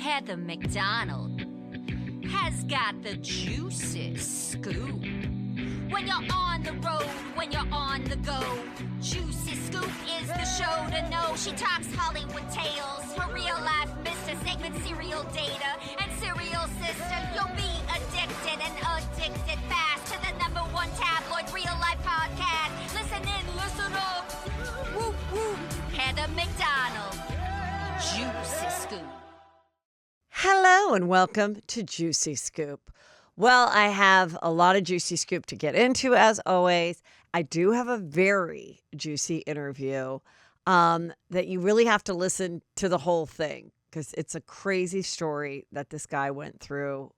Heather McDonald has got the juiciest scoop. When you're on the road, when you're on the go, Juicy Scoop is the show to know. She talks Hollywood tales, her real life Mr. Segment serial data, and serial sister. You'll be addicted and addicted fast to the #1 tabloid real life podcast. Listen in, listen up. Woo woo. Heather McDonald, Juicy Scoop. Hello and welcome to Juicy Scoop. Well, I have a lot of Juicy Scoop to get into as always. I do have a very juicy interview that you really have to listen to the whole thing because it's a crazy story that this guy went through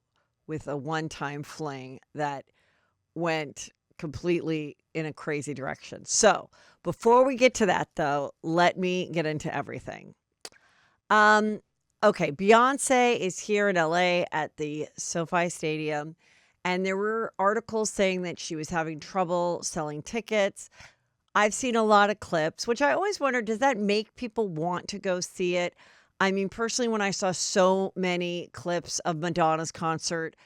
with a one-time fling that went completely in a crazy direction. So before we get to that, though, let me get into everything. Okay, Beyonce is here in LA at the SoFi Stadium, and there were articles saying that she was having trouble selling tickets. I've seen a lot of clips, which I always wonder, does that make people want to go see it? I mean, personally, when I saw so many clips of Madonna's concert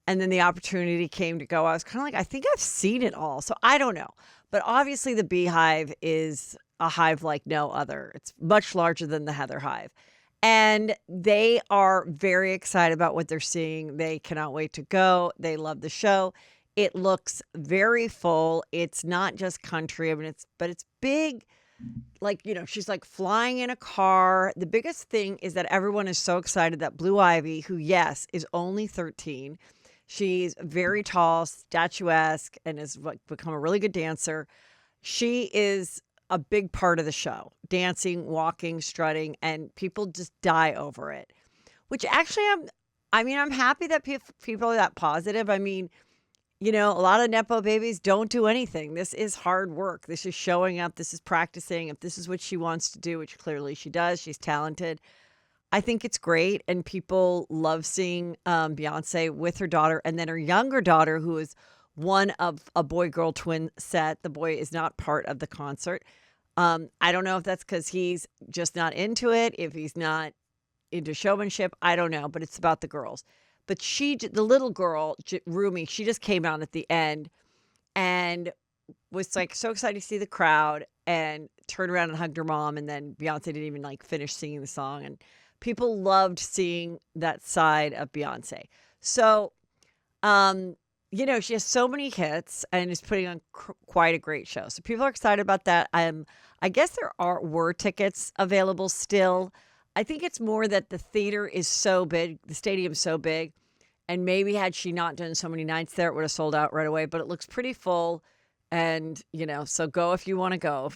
and then the opportunity came to go, I was kind of like, I think I've seen it all. So I don't know. But obviously the Beehive is a hive like no other. It's much larger than the Heather Hive. And they are very excited about what they're seeing. They cannot wait to go. They love the show. It looks very full. It's not just country. I mean, it's big. Like, she's like flying in a car. The biggest thing is that everyone is so excited that Blue Ivy, who, yes, is only 13. She's very tall, statuesque, and has become a really good dancer. She is a big part of the show, dancing, walking, strutting, and people just die over it, which actually I'm happy that people are that positive. I mean, a lot of Nepo babies don't do anything. This is hard work. This is showing up. This is practicing. If this is what she wants to do, which clearly she does, she's talented. I think it's great. And people love seeing Beyonce with her daughter and then her younger daughter, who is one of a boy-girl twin set. The boy is not part of the concert. I don't know if that's because he's just not into it, if he's not into showmanship. I don't know, but it's about the girls. But the little girl, Rumi, she just came out at the end and was like so excited to see the crowd and turned around and hugged her mom. And then Beyonce didn't even finish singing the song. And people loved seeing that side of Beyonce. So, she has so many hits and is putting on quite a great show. So people are excited about that. I guess were tickets available still. I think it's more that the theater is so big, the stadium's so big, and maybe had she not done so many nights there, it would have sold out right away. But it looks pretty full, and so go if you want to go,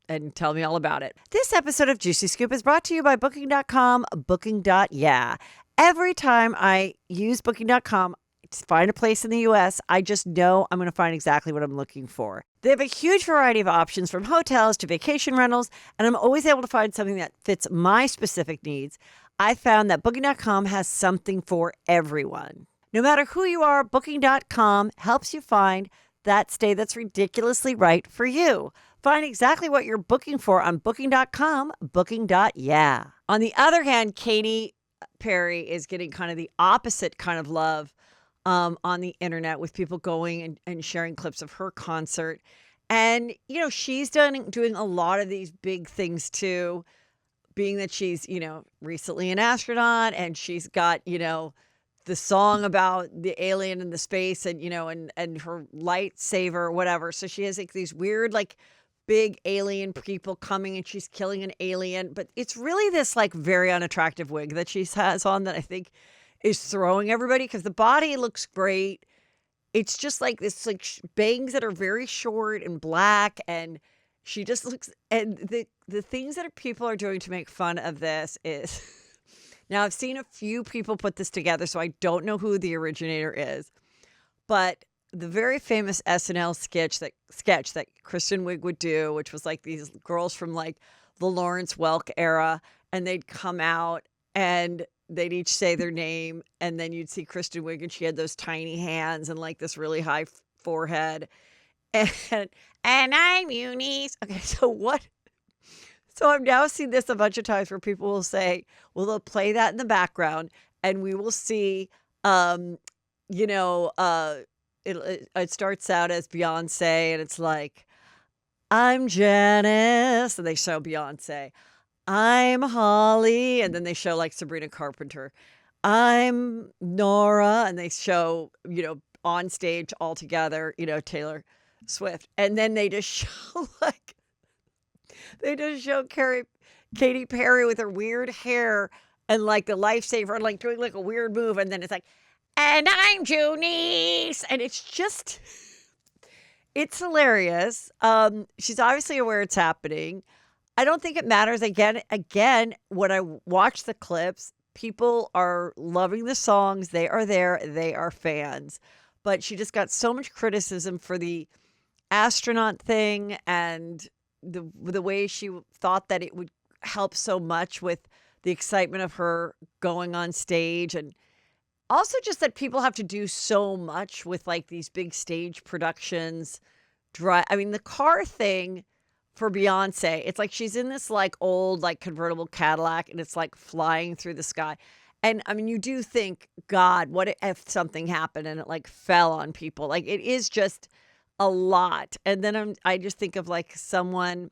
and tell me all about it. This episode of Juicy Scoop is brought to you by Booking.com, Booking.yeah. Every time I use Booking.com to find a place in the U.S., I just know I'm going to find exactly what I'm looking for. They have a huge variety of options from hotels to vacation rentals, and I'm always able to find something that fits my specific needs. I found that Booking.com has something for everyone. No matter who you are, Booking.com helps you find that stay that's ridiculously right for you. Find exactly what you're booking for on Booking.com, Booking.yeah. On the other hand, Katy Perry is getting kind of the opposite kind of love on the internet, with people going and sharing clips of her concert. And, she's doing a lot of these big things too, being that she's, recently an astronaut, and she's got, the song about the alien in the space and, and her lightsaber or whatever. So she has these weird, big alien people coming and she's killing an alien. But it's really this very unattractive wig that she has on that I think is throwing everybody, because the body looks great. It's just this bangs that are very short and black, and she just looks, and the things that people are doing to make fun of this is now I've seen a few people put this together, so I don't know who the originator is, but the very famous SNL sketch that Kristen Wiig would do, which was these girls from the Lawrence Welk era, and they'd come out and they'd each say their name, and then you'd see Kristen Wiig, and she had those tiny hands and this really high forehead. And I'm Eunice. Okay, so So I've now seen this a bunch of times where people will say, well, they'll play that in the background and we will see, um, you know, it starts out as Beyonce and it's like, I'm Janice. And they show Beyonce. I'm Holly. And then they show like Sabrina Carpenter. I'm Nora. And they show, on stage all together, Taylor Swift. And then they just show Katy Perry with her weird hair and like the lifesaver and like doing like a weird move. And then it's like, and I'm Junice. And it's hilarious. She's obviously aware it's happening. I don't think it matters. Again, when I watch the clips, people are loving the songs. They are there. They are fans. But she just got so much criticism for the astronaut thing and the way she thought that it would help so much with the excitement of her going on stage, and also just that people have to do so much with like these big stage productions. The car thing for Beyonce, it's like she's in this like old like convertible Cadillac and it's like flying through the sky. And you do think, God, what if something happened and it like fell on people? Like it is just a lot. And then I just think of like someone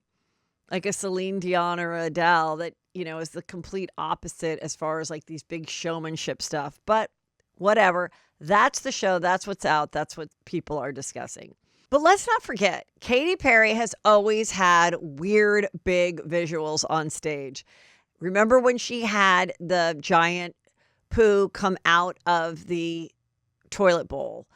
like a Celine Dion or Adele that, is the complete opposite as far as like these big showmanship stuff. But whatever, that's the show. That's what's out. That's what people are discussing. But let's not forget, Katy Perry has always had weird, big visuals on stage. Remember when she had the giant poo come out of the toilet bowl?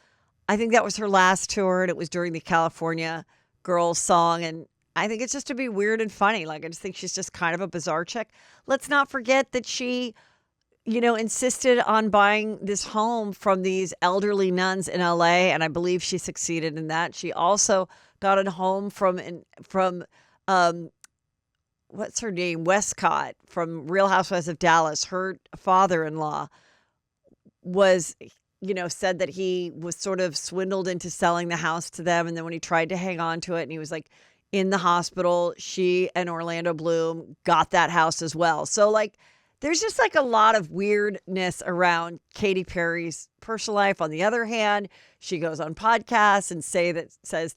I think that was her last tour, and it was during the California Girls song. And I think it's just to be weird and funny. Like, I just think she's just kind of a bizarre chick. Let's not forget that she, insisted on buying this home from these elderly nuns in LA, and I believe she succeeded in that. She also got a home from what's her name? Westcott from Real Housewives of Dallas. Her father-in-law was, said that he was sort of swindled into selling the house to them. And then when he tried to hang on to it and he was like in the hospital, she and Orlando Bloom got that house as well. So like, there's just like a lot of weirdness around Katy Perry's personal life. On the other hand, she goes on podcasts and says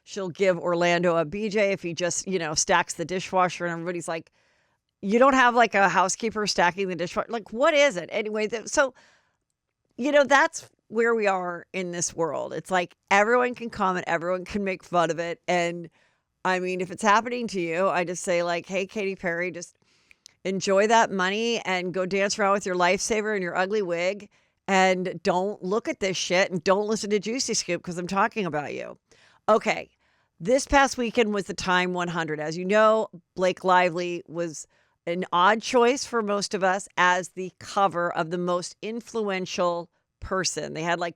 she'll give Orlando a BJ if he just, stacks the dishwasher, and everybody's like, you don't have like a housekeeper stacking the dishwasher. Like, what is it? Anyway, so, that's where we are in this world. It's like everyone can comment, everyone can make fun of it. And if it's happening to you, I just say like, hey, Katy Perry, just enjoy that money and go dance around with your lifesaver and your ugly wig, and don't look at this shit and don't listen to Juicy Scoop because I'm talking about you. Okay, this past weekend was the Time 100. As you know, Blake Lively was an odd choice for most of us as the cover of the most influential person. They had like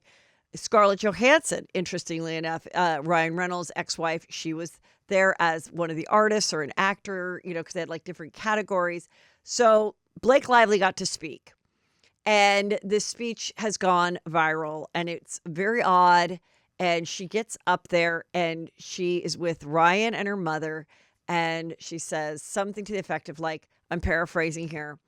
Scarlett Johansson, interestingly enough, Ryan Reynolds' ex-wife. She was there as one of the artists or an actor, because they had like different categories. So Blake Lively got to speak, and this speech has gone viral, and it's very odd. And she gets up there and she is with Ryan and her mother, and she says something to the effect of like, I'm paraphrasing here.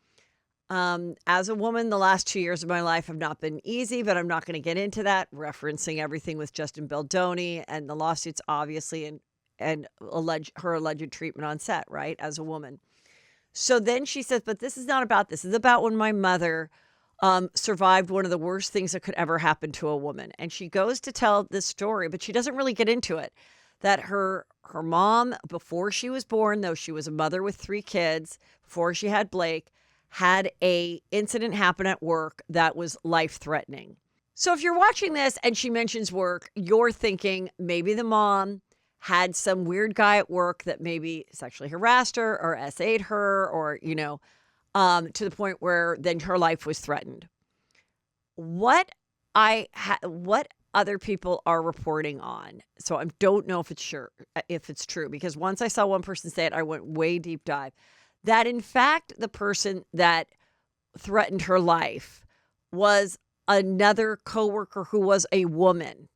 As a woman, the last 2 years of my life have not been easy, but I'm not going to get into that, referencing everything with Justin Baldoni and the lawsuits, obviously, and her alleged treatment on set, right, as a woman. So then she says, but this is not about this. It's about when my mother survived one of the worst things that could ever happen to a woman. And she goes to tell this story, but she doesn't really get into it, that her mom, before she was born, though she was a mother with 3 kids, before she had Blake, had a incident happen at work that was life-threatening. So if you're watching this and she mentions work, you're thinking maybe the mom had some weird guy at work that maybe sexually harassed her or SA'd her, or, to the point where then her life was threatened. What other people are reporting on, so I don't know if it's true, because once I saw one person say it, I went way deep dive, that in fact the person that threatened her life was another coworker who was a woman.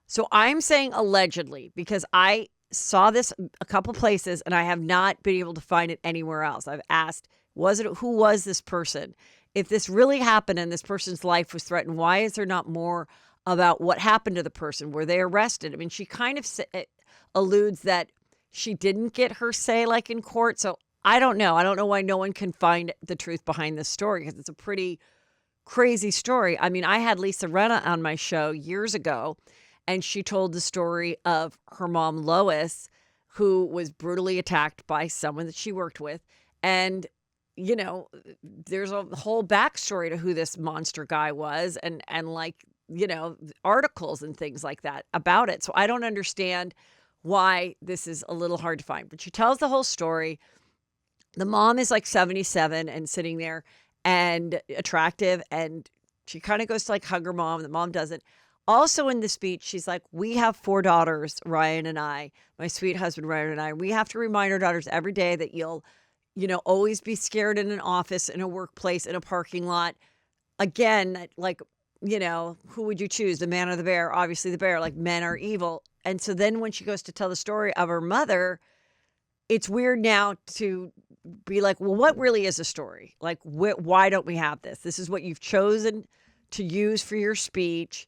So I'm saying allegedly, because I saw this a couple places and I have not been able to find it anywhere else. I've asked, who was this person? If this really happened and this person's life was threatened, why is there not more about what happened to the person? Were they arrested? I mean, she kind of alludes that she didn't get her say like in court. So I don't know. I don't know why no one can find the truth behind this story, because it's a pretty crazy story. I mean, I had Lisa Rinna on my show years ago, and she told the story of her mom, Lois, who was brutally attacked by someone that she worked with. And, you know, there's a whole backstory to who this monster guy was, and like, you know, articles and things like that about it. So I don't understand why this is a little hard to find. But she tells the whole story. The mom is like 77 and sitting there and attractive, and she kind of goes to like hug her mom. The mom doesn't. Also in the speech, she's like, we have 4 daughters, Ryan and I, my sweet husband, Ryan and I. We have to remind our daughters every day that you'll, you know, always be scared in an office, in a workplace, in a parking lot. Again, like, you know, who would you choose, the man or the bear? Obviously the bear, like men are evil. And so then when she goes to tell the story of her mother, it's weird now to be like, well, what really is a story? Like, why don't we have this? This is what you've chosen to use for your speech.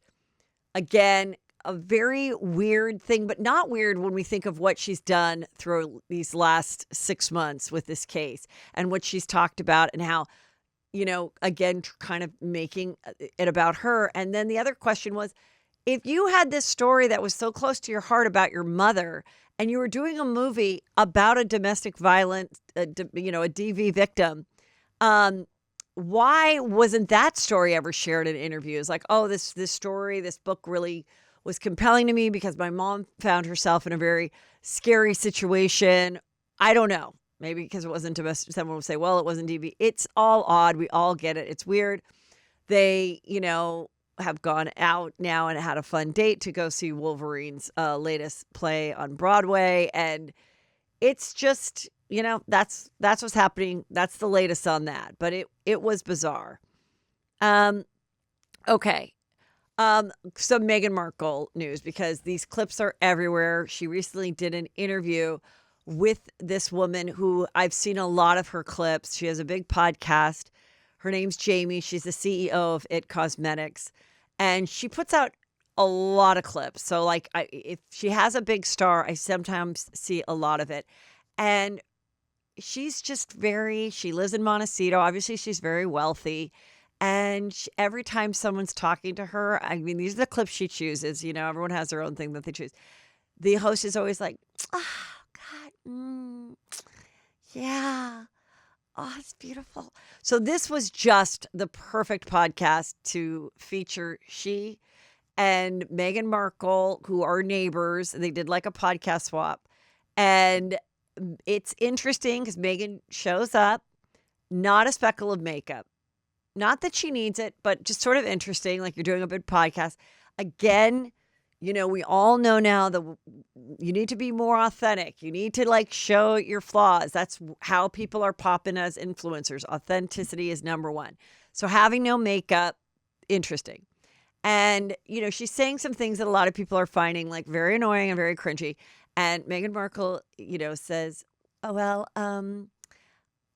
Again, a very weird thing, but not weird when we think of what she's done through these last 6 months with this case and what she's talked about and how, you know, again, kind of making it about her. And then the other question was, if you had this story that was so close to your heart about your mother and you were doing a movie about a domestic violence, you know, a DV victim, why wasn't that story ever shared in interviews? Like, oh, this story, this book really was compelling to me because my mom found herself in a very scary situation. I don't know. Maybe because it wasn't domestic. Someone would say, well, it wasn't DV. It's all odd. We all get it. It's weird. They, you know, have gone out now and had a fun date to go see Wolverine's latest play on Broadway. And it's just, you know, that's what's happening. That's the latest on that. But it was bizarre. Okay. Some Meghan Markle news, because these clips are everywhere. She recently did an interview with this woman who I've seen a lot of her clips. She has a big podcast. Her name's Jamie. She's the CEO of It Cosmetics. And she puts out a lot of clips. So like if she has a big star, I sometimes see a lot of it. And she's just she lives in Montecito. Obviously, she's very wealthy. And every time someone's talking to her, I mean, these are the clips she chooses. You know, everyone has their own thing that they choose. The host is always like, oh, God, yeah. Oh, it's beautiful. So this was just the perfect podcast to feature she and Meghan Markle, who are neighbors. They did like a podcast swap. And it's interesting because Meghan shows up, not a speckle of makeup. Not that she needs it, but just sort of interesting. Like, you're doing a big podcast. Again, you know, we all know now that you need to be more authentic. You need to like show your flaws. That's how people are popping as influencers. Authenticity is number one. So having no makeup, interesting. And, you know, she's saying some things that a lot of people are finding like very annoying and very cringy. And Meghan Markle, you know, says, oh, well,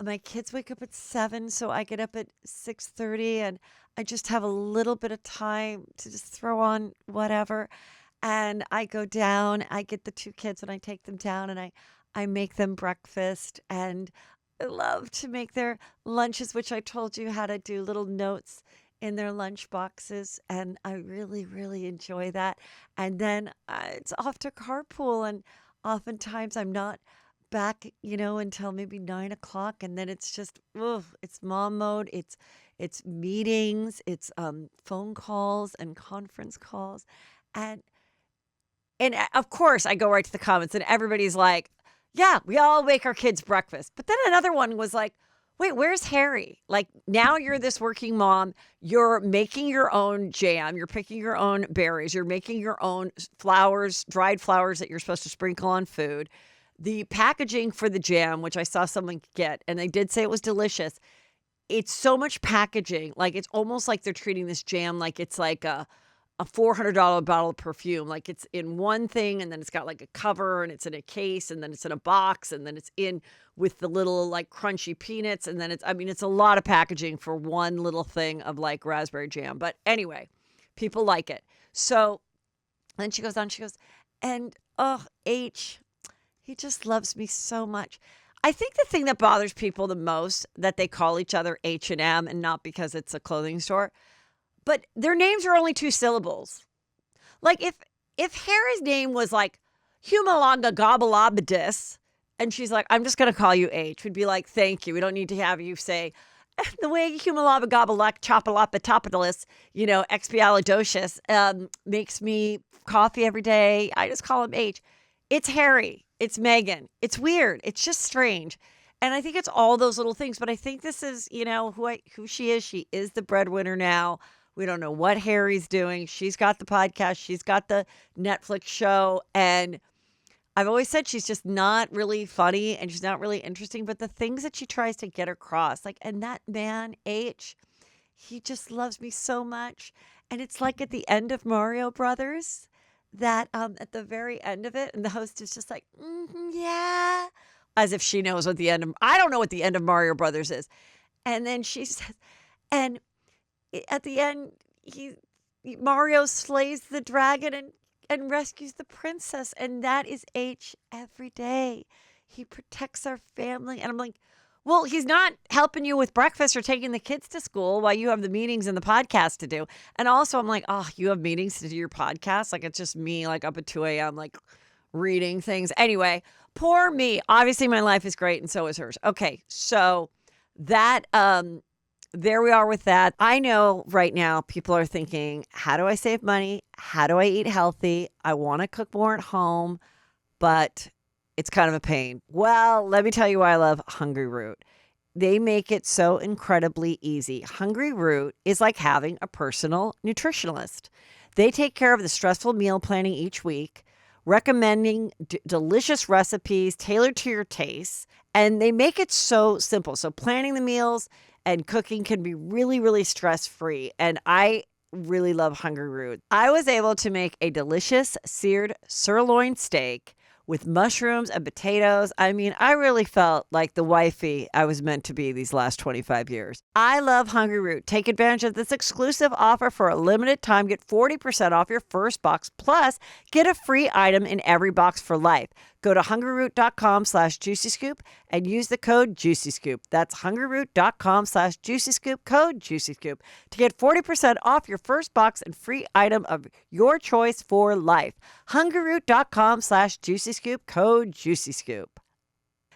my kids wake up at 7, so I get up at 6:30 and I just have a little bit of time to just throw on whatever. And I go down, I get the 2 kids and I take them down and I make them breakfast. And I love to make their lunches, which I told you how to do, little notes in their lunch boxes. And I really, really enjoy that. And then it's off to carpool. And oftentimes I'm not back, you know, until maybe 9 o'clock. And then it's just, it's mom mode. It's meetings, it's phone calls and conference calls. And of course I go right to the comments and everybody's like, yeah, we all make our kids breakfast. But then another one was like, wait, where's Harry? Like, now you're this working mom, you're making your own jam, you're picking your own berries, you're making your own flowers, dried flowers that you're supposed to sprinkle on food. The packaging for the jam, which I saw someone get, and they did say it was delicious. It's so much packaging. Like, it's almost like they're treating this jam like it's like a a $400 bottle of perfume. Like it's in one thing and then it's got like a cover and it's in a case and then it's in a box and then it's in with the little like crunchy peanuts. And then it's a lot of packaging for one little thing of like raspberry jam. But anyway, people like it. So then she goes on, and H, he just loves me so much. I think the thing that bothers people the most that they call each other H&M and not because it's a clothing store, but their names are only 2 syllables. Like if Harry's name was like Humalanga Gobblabadis, and she's like, I'm just going to call you H, would be like, thank you. We don't need to have you say, the way Humalaba Gobblak Chopalapatopolis, expialidocious, makes me coffee every day. I just call him H. It's Harry. It's Meghan. It's weird. It's just strange. And I think it's all those little things. But I think this is, who she is. She is the breadwinner now. We don't know what Harry's doing. She's got the podcast. She's got the Netflix show. And I've always said she's just not really funny and she's not really interesting. But the things that she tries to get across, and that man, H, he just loves me so much. And it's like at the end of Mario Brothers, that at the very end of it, and the host is just like, yeah, as if she knows what the end of, I don't know what the end of Mario Brothers is. And then she says, and at the end, Mario slays the dragon and rescues the princess. And that is H every day. He protects our family. And I'm like, well, he's not helping you with breakfast or taking the kids to school while you have the meetings and the podcast to do. And also I'm like, you have meetings to do your podcast? Like it's just me like up at 2 a.m. like reading things. Anyway, poor me. Obviously my life is great and so is hers. Okay, so that there we are with that. I know right now people are thinking, how do I save money? How do I eat healthy? I want to cook more at home, but it's kind of a pain. Well, let me tell you why I love Hungry Root. They make it so incredibly easy. Hungry Root is like having a personal nutritionalist. They take care of the stressful meal planning each week, recommending delicious recipes tailored to your tastes, and they make it so simple. So planning the meals and cooking can be really, really stress-free. And I really love Hungry Root. I was able to make a delicious seared sirloin steak with mushrooms and potatoes. I mean, I really felt like the wifey I was meant to be these last 25 years. I love Hungry Root. Take advantage of this exclusive offer for a limited time. Get 40% off your first box, plus get a free item in every box for life. Go to hungryroot.com/juicyscoop and use the code JuicyScoop. That's hungryroot.com/juicyscoop, code JuicyScoop, to get 40% off your first box and free item of your choice for life. hungryroot.com/juicyscoop, code JuicyScoop.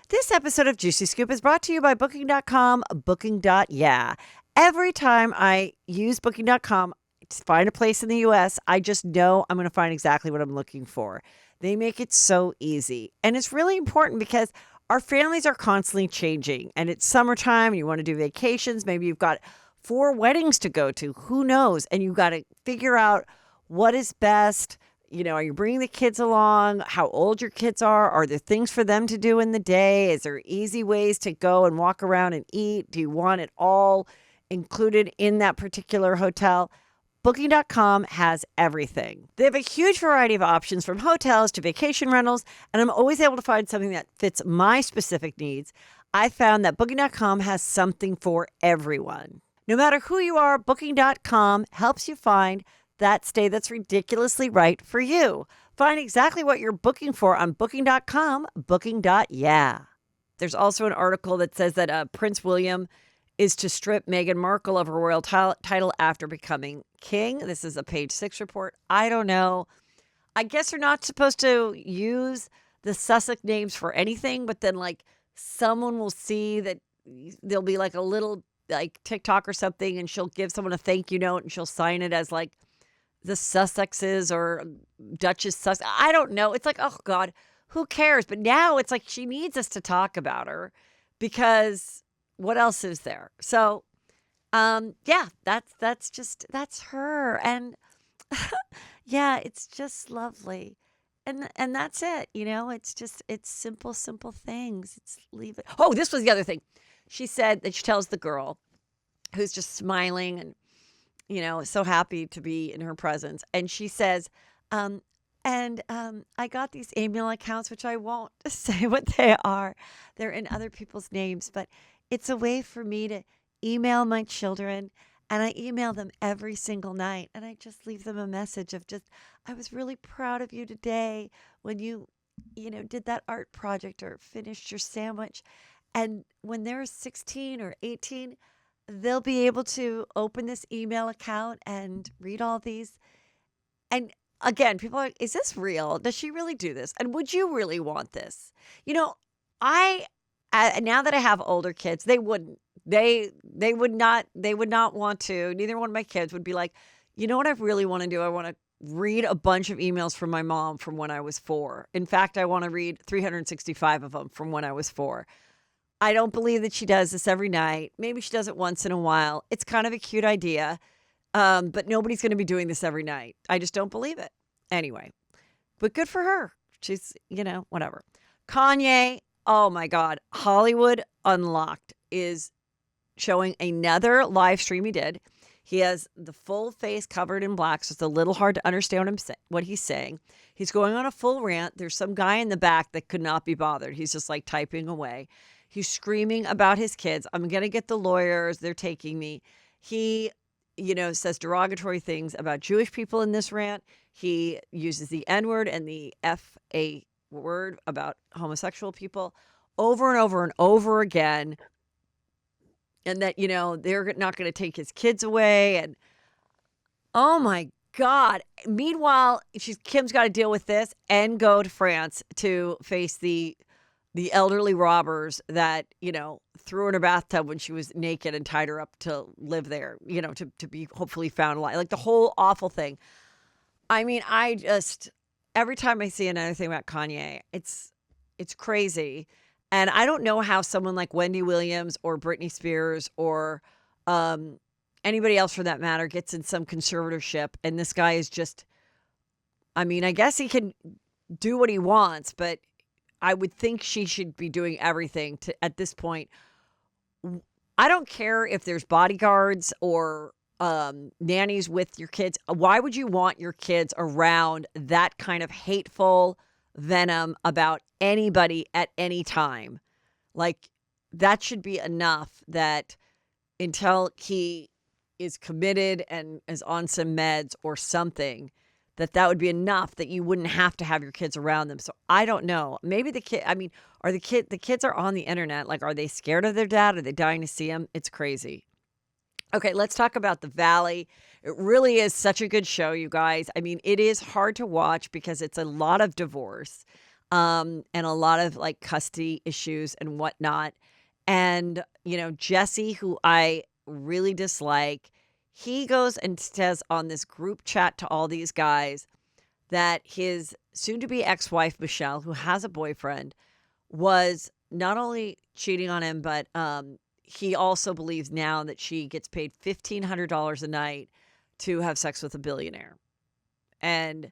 This episode of Juicy Scoop is brought to you by Booking.com, Booking.yeah. Every time I use Booking.com to find a place in the U.S., I just know I'm going to find exactly what I'm looking for. They make it so easy. And it's really important because our families are constantly changing. And it's summertime and you want to do vacations. Maybe you've got 4 weddings to go to. Who knows? And you've got to figure out what is best. Are you bringing the kids along? How old your kids are? Are there things for them to do in the day? Is there easy ways to go and walk around and eat? Do you want it all included in that particular hotel? Booking.com has everything. They have a huge variety of options from hotels to vacation rentals, and I'm always able to find something that fits my specific needs. I found that Booking.com has something for everyone. No matter who you are, Booking.com helps you find that stay that's ridiculously right for you. Find exactly what you're booking for on Booking.com, Booking.yeah. There's also an article that says that Prince William is to strip Meghan Markle of her royal title after becoming king. This is a Page 6 report. I don't know. I guess they're not supposed to use the Sussex names for anything, but then someone will see that there'll be a little TikTok or something and she'll give someone a thank you note and she'll sign it as the Sussexes or Duchess Sussex. I don't know. It's oh God, who cares? But now it's she needs us to talk about her because what else is there? So, yeah, that's her. And yeah, it's just lovely. And that's it. It's simple things. It's leave it. Oh, this was the other thing. She said that she tells the girl who's just smiling so happy to be in her presence. And she says, I got these email accounts, which I won't say what they are. They're in other people's names, but it's a way for me to email my children. And I email them every single night. And I just leave them a message of I was really proud of you today when you did that art project or finished your sandwich. And when they're 16 or 18, they'll be able to open this email account and read all these. And again, people are like, is this real? Does she really do this? And would you really want this? I now that I have older kids, they wouldn't. They would not want to. Neither one of my kids would be like, you know what I really want to do? I want to read a bunch of emails from my mom from when I was 4. In fact, I want to read 365 of them from when I was 4. I don't believe that she does this every night. Maybe she does it once in a while. It's kind of a cute idea, but nobody's going to be doing this every night. I just don't believe it. Anyway, but good for her. She's, whatever. Kanye, oh my God. Hollywood Unlocked is showing another live stream he did. He has the full face covered in black, so it's a little hard to understand what he's saying. He's going on a full rant. There's some guy in the back that could not be bothered. He's just like typing away. He's screaming about his kids. I'm going to get the lawyers. They're taking me. He, says derogatory things about Jewish people in this rant. He uses the N-word and the F-A word about homosexual people over and over and over again. And that, they're not going to take his kids away. And oh my God. Meanwhile, Kim's got to deal with this and go to France to face the elderly robbers that, threw her in a bathtub when she was naked and tied her up to live there, to be hopefully found alive. Like the whole awful thing. I mean, every time I see another thing about Kanye, it's crazy. And I don't know how someone like Wendy Williams or Britney Spears or anybody else for that matter gets in some conservatorship. And this guy is just, I guess he can do what he wants, but I would think she should be doing everything at this point. I don't care if there's bodyguards or nannies with your kids. Why would you want your kids around that kind of hateful venom about anybody at any time? Like, that should be enough that until he is committed and is on some meds or something, that would be enough that you wouldn't have to have your kids around them. So I don't know. Maybe the kids are on the internet. Like, are they scared of their dad? Are they dying to see him? It's crazy. Okay, let's talk about The Valley. It really is such a good show, you guys. It is hard to watch because it's a lot of divorce and a lot of like custody issues and whatnot. And, Jesse, who I really dislike, he goes and says on this group chat to all these guys that his soon-to-be ex-wife, Michelle, who has a boyfriend, was not only cheating on him, but he also believes now that she gets paid $1,500 a night to have sex with a billionaire. And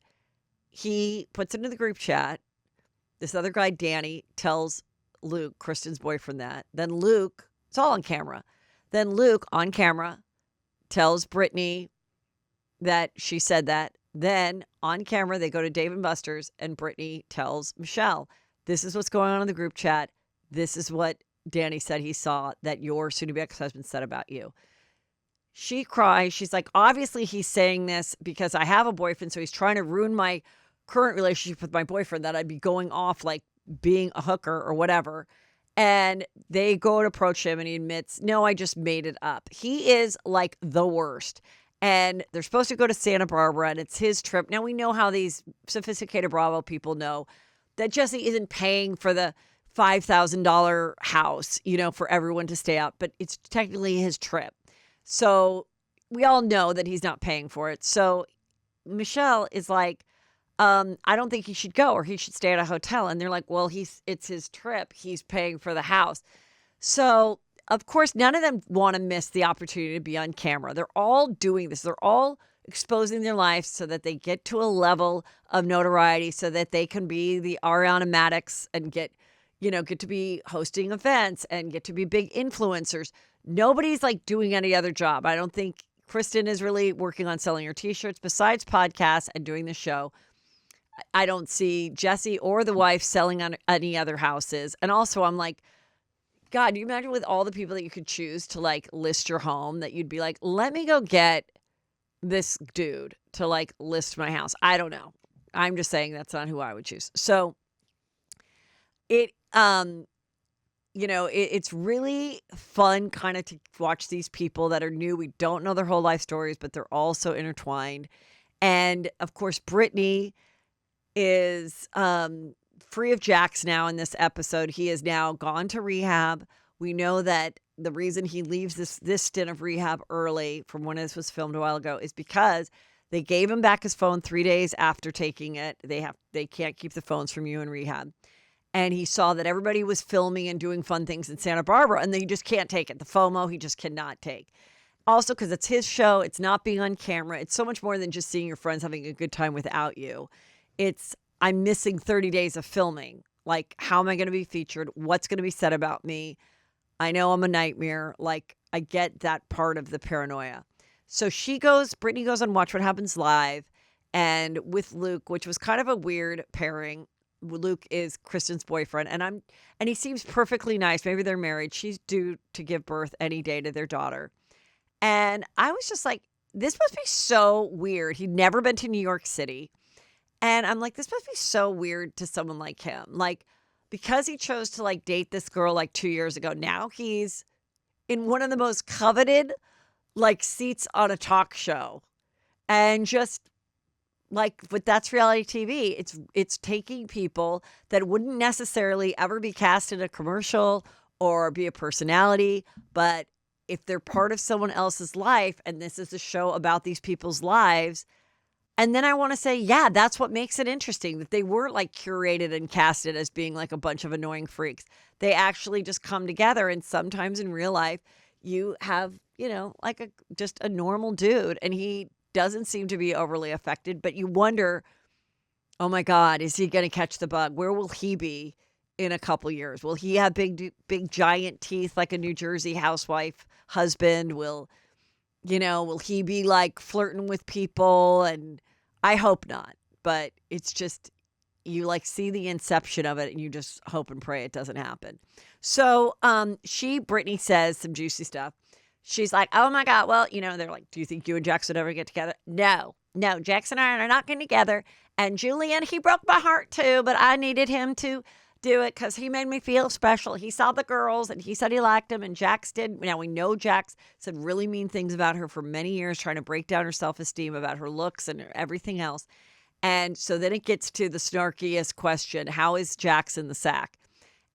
he puts it into the group chat. This other guy, Danny, tells Luke, Kristen's boyfriend, that. Then Luke, it's all on camera. Then Luke, on camera, tells Brittany that she said that. Then on camera, they go to Dave and Buster's and Brittany tells Michelle, this is what's going on in the group chat. This is what Danny said he saw that your soon-to-be ex-husband said about you. She cries. She's like, obviously he's saying this because I have a boyfriend, so he's trying to ruin my current relationship with my boyfriend, that I'd be going off like being a hooker or whatever. And they go to approach him and he admits, no, I just made it up. He is like the worst. And they're supposed to go to Santa Barbara and it's his trip. Now we know how these sophisticated Bravo people know that Jesse isn't paying for the $5,000 house, for everyone to stay out, but it's technically his trip. So we all know that he's not paying for it. So Michelle is like, I don't think he should go, or he should stay at a hotel. And they're like, well, it's his trip. He's paying for the house. So of course, none of them want to miss the opportunity to be on camera. They're all doing this. They're all exposing their lives so that they get to a level of notoriety so that they can be the Ariana Maddox and get to be hosting events and get to be big influencers. Nobody's like doing any other job. I don't think Kristen is really working on selling her t-shirts. Besides podcasts and doing the show, I don't see Jesse or the wife selling on any other houses. And also I'm like, God, you imagine with all the people that you could choose to like list your home that you'd be like, let me go get this dude to like list my house. I don't know. I'm just saying that's not who I would choose. So it's really fun kind of to watch these people that are new. We don't know their whole life stories, but they're all so intertwined. And of course, Brittany is free of Jax now in this episode. He has now gone to rehab. We know that the reason he leaves this stint of rehab early from when this was filmed a while ago is because they gave him back his phone 3 days after taking it. They can't keep the phones from you in rehab. And he saw that everybody was filming and doing fun things in Santa Barbara, and he just can't take it. The FOMO, he just cannot take. Also, because it's his show, it's not being on camera. It's so much more than just seeing your friends having a good time without you. I'm missing 30 days of filming. Like, how am I going to be featured? What's going to be said about me? I know I'm a nightmare. Like, I get that part of the paranoia. So Brittany goes on Watch What Happens Live, and with Luke, which was kind of a weird pairing. Luke is Kristen's boyfriend, and he seems perfectly nice. Maybe they're married. She's due to give birth any day to their daughter. And I was just like, this must be so weird. He'd never been to New York City. And I'm like, this must be so weird to someone like him. Like, because he chose to like date this girl like 2 years ago, now he's in one of the most coveted like seats on a talk show. And just but that's reality TV. It's taking people that wouldn't necessarily ever be cast in a commercial or be a personality, but if they're part of someone else's life, and this is a show about these people's lives, and then I want to say, yeah, that's what makes it interesting, that they weren't like curated and casted as being like a bunch of annoying freaks. They actually just come together, and sometimes in real life, you have, like just a normal dude, and he doesn't seem to be overly affected, but you wonder, oh my God, is he going to catch the bug? Where will he be in a couple years? Will he have big giant teeth like a New Jersey housewife husband? Will he be like flirting with people? And I hope not, but it's just, you like see the inception of it and you just hope and pray it doesn't happen. So Brittany says some juicy stuff. She's like, oh my God, well, they're like, do you think you and Jax would ever get together? No, Jax and I are not getting together. And Julian, he broke my heart too, but I needed him to do it because he made me feel special. He saw the girls and he said he liked them, and Jax did. Now we know Jax said really mean things about her for many years, trying to break down her self-esteem about her looks and everything else. And so then it gets to the snarkiest question, how is Jax in the sack?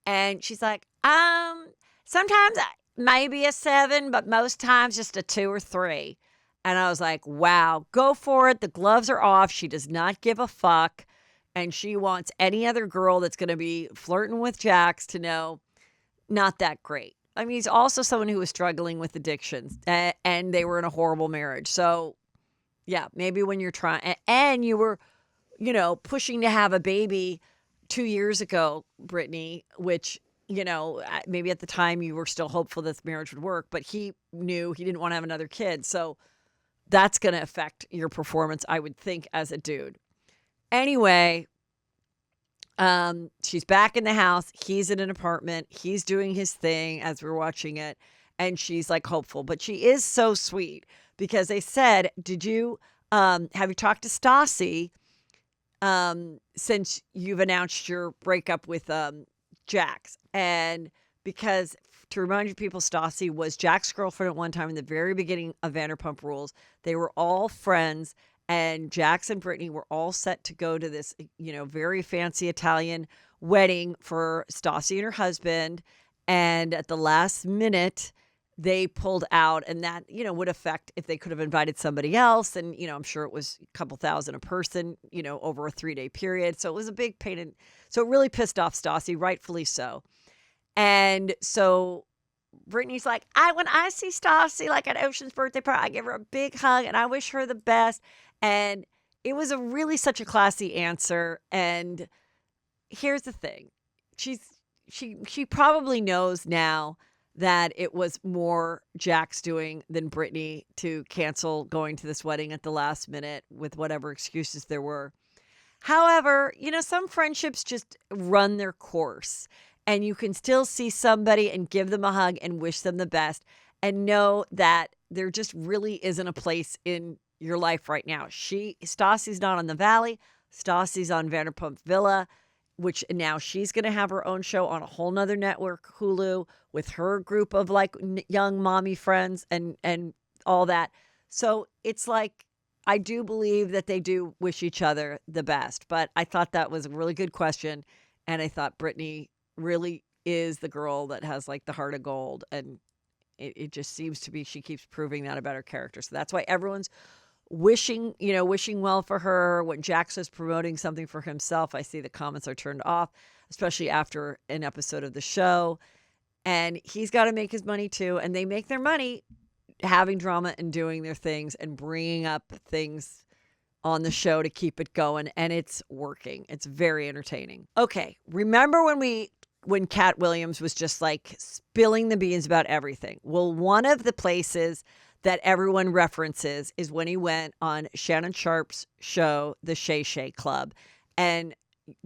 And she's like, sometimes maybe a 7, but most times just a 2 or 3. And I was like, wow, go for it. The gloves are off. She does not give a fuck. And she wants any other girl that's going to be flirting with Jax to know not that great. I mean, he's also someone who was struggling with addictions, and they were in a horrible marriage. So, yeah, maybe when you're trying, and you were, pushing to have a baby 2 years ago, Brittany, which, maybe at the time you were still hopeful this marriage would work, but he knew he didn't want to have another kid. So that's going to affect your performance, I would think, as a dude. Anyway, she's back in the house. He's in an apartment. He's doing his thing as we're watching it. And she's like hopeful, but she is so sweet because they said, did you, have you talked to Stassi, since you've announced your breakup with, Jax? And because to remind you people, Stassi was Jax's girlfriend at one time in the very beginning of Vanderpump Rules. They were all friends, and Jax and Brittany were all set to go to this, very fancy Italian wedding for Stassi and her husband. And at the last minute, they pulled out, and that, would affect if they could have invited somebody else. And, I'm sure it was a couple thousand a person, over a 3-day period. So it was a big pain. So it really pissed off Stassi, rightfully so. And so Brittany's like, when I see Stassi, like at Ocean's birthday party, I give her a big hug and I wish her the best. And it was such a classy answer. And here's the thing. She probably knows now that it was more Jack's doing than Britney to cancel going to this wedding at the last minute with whatever excuses there were. However, some friendships just run their course, and you can still see somebody and give them a hug and wish them the best and know that there just really isn't a place in your life right now. Stassi's not on the Valley. Stassi's on Vanderpump Villa, which now she's going to have her own show on a whole nother network, Hulu, with her group of like young mommy friends and all that. So it's like, I do believe that they do wish each other the best, but I thought that was a really good question. And I thought Britney really is the girl that has like the heart of gold. And it just seems to be, she keeps proving that about her character. So that's why everyone's wishing well for her. When Jack says promoting something for himself, I see the comments are turned off, especially after an episode of the show. And he's got to make his money too. And they make their money having drama and doing their things and bringing up things on the show to keep it going. And it's working. It's very entertaining. Okay. Remember when Cat Williams was just like spilling the beans about everything? Well, one of the places that everyone references is when he went on Shannon Sharpe's show, The Shay Shay Club, and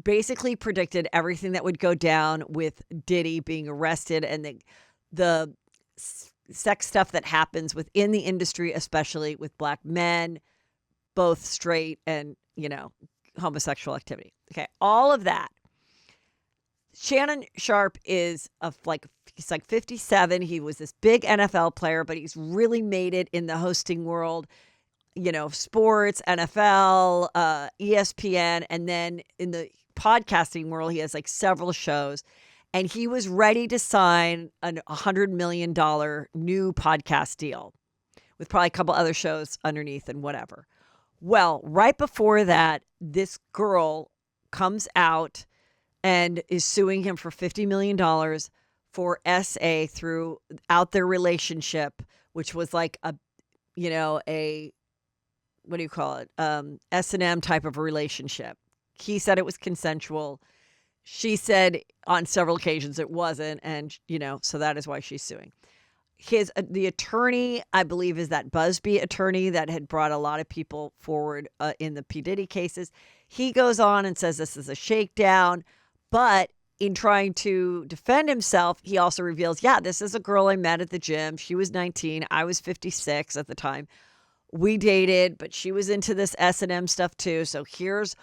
basically predicted everything that would go down with Diddy being arrested and the sex stuff that happens within the industry, especially with black men, both straight and, homosexual activity. Okay. All of that. Shannon Sharpe is he's like 57. He was this big NFL player, but he's really made it in the hosting world, sports, NFL, ESPN. And then in the podcasting world, he has like several shows. And he was ready to sign a $100 million new podcast deal with probably a couple other shows underneath and whatever. Well, right before that, this girl comes out and is suing him for $50 million for SA throughout their relationship, which was like a what do you call it? S&M type of a relationship. He said it was consensual. She said on several occasions it wasn't, and so that is why she's suing. The attorney, I believe, is that Busby attorney that had brought a lot of people forward in the P. Diddy cases. He goes on and says this is a shakedown, but in trying to defend himself, he also reveals, this is a girl I met at the gym. She was 19. I was 56 at the time. We dated, but she was into this S&M stuff too. So here's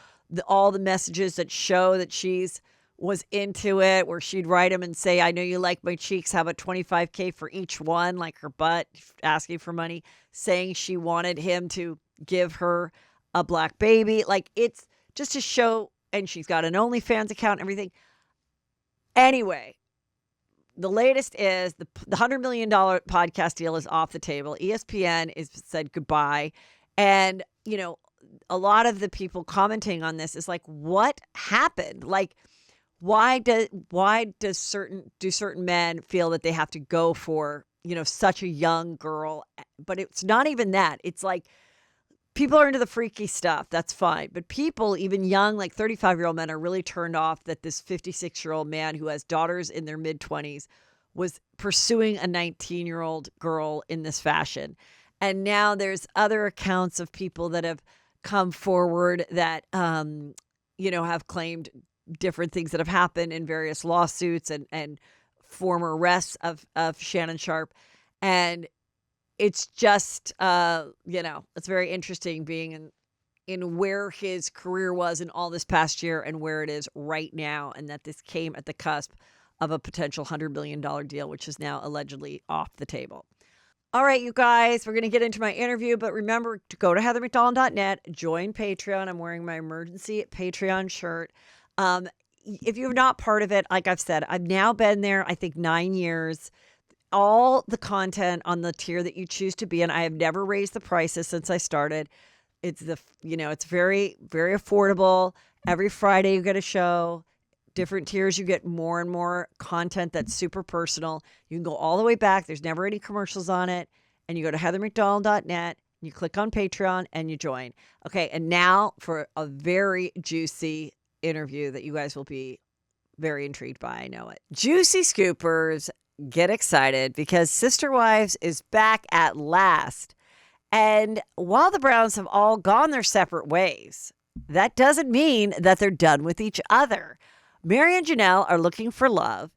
all the messages that show that was into it, where she'd write him and say, I know you like my cheeks. How about $25K for each one? Like her butt, asking for money, saying she wanted him to give her a black baby. Like, it's just to show, and she's got an OnlyFans account and everything. Anyway, the latest is the $100 million podcast deal is off the table. ESPN is said goodbye. And, a lot of the people commenting on this is like, what happened? Like, why do certain men feel that they have to go for, such a young girl? But it's not even that. It's like people are into the freaky stuff. That's fine. But people, even young, like 35-year-old men, are really turned off that this 56-year-old man who has daughters in their mid-20s was pursuing a 19-year-old girl in this fashion. And now there's other accounts of people that have come forward that, have claimed different things that have happened in various lawsuits and former arrests of Shannon Sharpe. And it's just, it's very interesting being in where his career was in all this past year and where it is right now. And that this came at the cusp of a potential $100 million deal, which is now allegedly off the table. All right, you guys, we're going to get into my interview, but remember to go to heathermcdonald.net, join Patreon. I'm wearing my emergency Patreon shirt. If you're not part of it, like I've said, I've now been there, I think 9 years. All the content on the tier that you choose to be in, I have never raised the prices since I started. It's it's very, very affordable. Every Friday you get a show. Different tiers, you get more and more content that's super personal. You can go all the way back. There's never any commercials on it. And you go to heathermcdonald.net, you click on Patreon, and you join. Okay, and now for a very juicy interview that you guys will be very intrigued by. I know it. Juicy Scoopers, get excited because Sister Wives is back at last. And while the Browns have all gone their separate ways, that doesn't mean that they're done with each other. Mary and Janelle are looking for love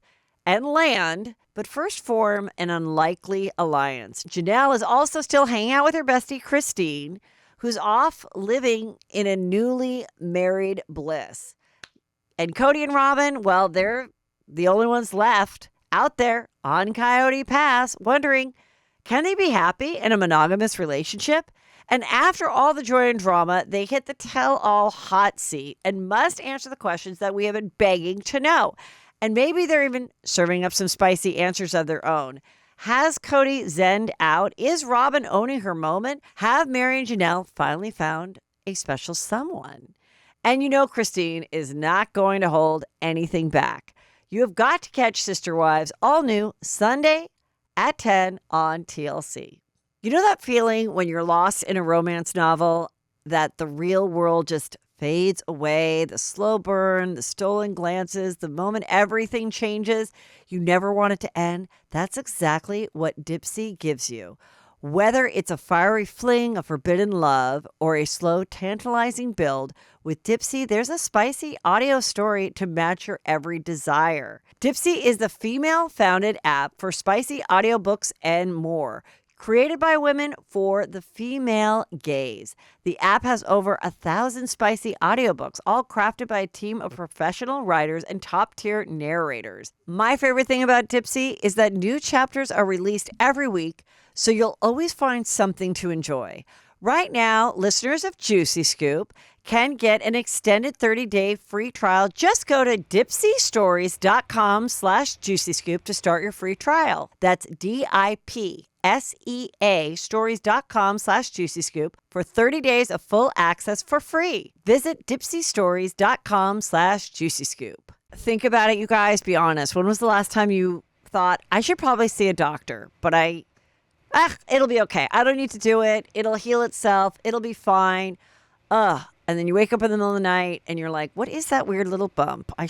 and land, but first form an unlikely alliance. Janelle is also still hanging out with her bestie, Christine, who's off living in a newly married bliss. And Cody and Robin, well, they're the only ones left out there on Coyote Pass wondering, can they be happy in a monogamous relationship? And after all the joy and drama, they hit the tell-all hot seat and must answer the questions that we have been begging to know. And maybe they're even serving up some spicy answers of their own. Has Cody zenned out? Is Robin owning her moment? Have Mary and Janelle finally found a special someone? And you know Christine is not going to hold anything back. You have got to catch Sister Wives all new Sunday at 10 on TLC. You know that feeling when you're lost in a romance novel that the real world just fades away, the slow burn, the stolen glances, the moment everything changes, you never want it to end? That's exactly what Dipsea gives you. Whether it's a fiery fling, a forbidden love, or a slow, tantalizing build, with Dipsea, there's a spicy audio story to match your every desire. Dipsea is the female-founded app for spicy audiobooks and more. Created by women for the female gaze. The app has over 1,000 spicy audiobooks, all crafted by a team of professional writers and top-tier narrators. My favorite thing about Dipsea is that new chapters are released every week, so you'll always find something to enjoy. Right now, listeners of Juicy Scoop can get an extended 30-day free trial. Just go to dipseastories.com/juicyscoop to start your free trial. That's DIPSEA stories.com/juicyscoop for 30 days of full access for free. Visit dipseastories.com/juicyscoop. Think about it, you guys. Be honest. When was the last time you thought, I should probably see a doctor, but it'll be okay. I don't need to do it. It'll heal itself. It'll be fine. And then you wake up in the middle of the night and you're like, what is that weird little bump? I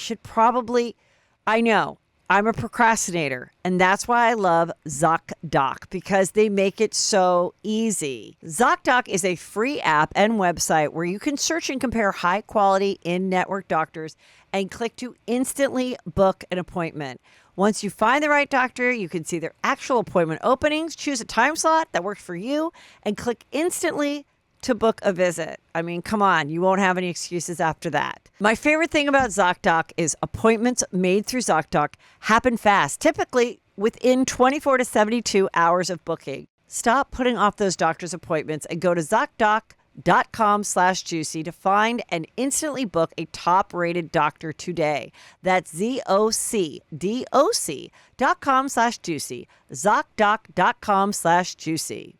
know. I'm a procrastinator, and that's why I love Zocdoc, because they make it so easy. Zocdoc is a free app and website where you can search and compare high-quality in-network doctors and click to instantly book an appointment. Once you find the right doctor, you can see their actual appointment openings, choose a time slot that works for you, and click instantly to book a visit. I mean, come on, you won't have any excuses after that. My favorite thing about Zocdoc is appointments made through Zocdoc happen fast, typically within 24 to 72 hours of booking. Stop putting off those doctor's appointments and go to Zocdoc.com/juicy to find and instantly book a top-rated doctor today. That's ZocDoc.com/juicy. Zocdoc.com/juicy.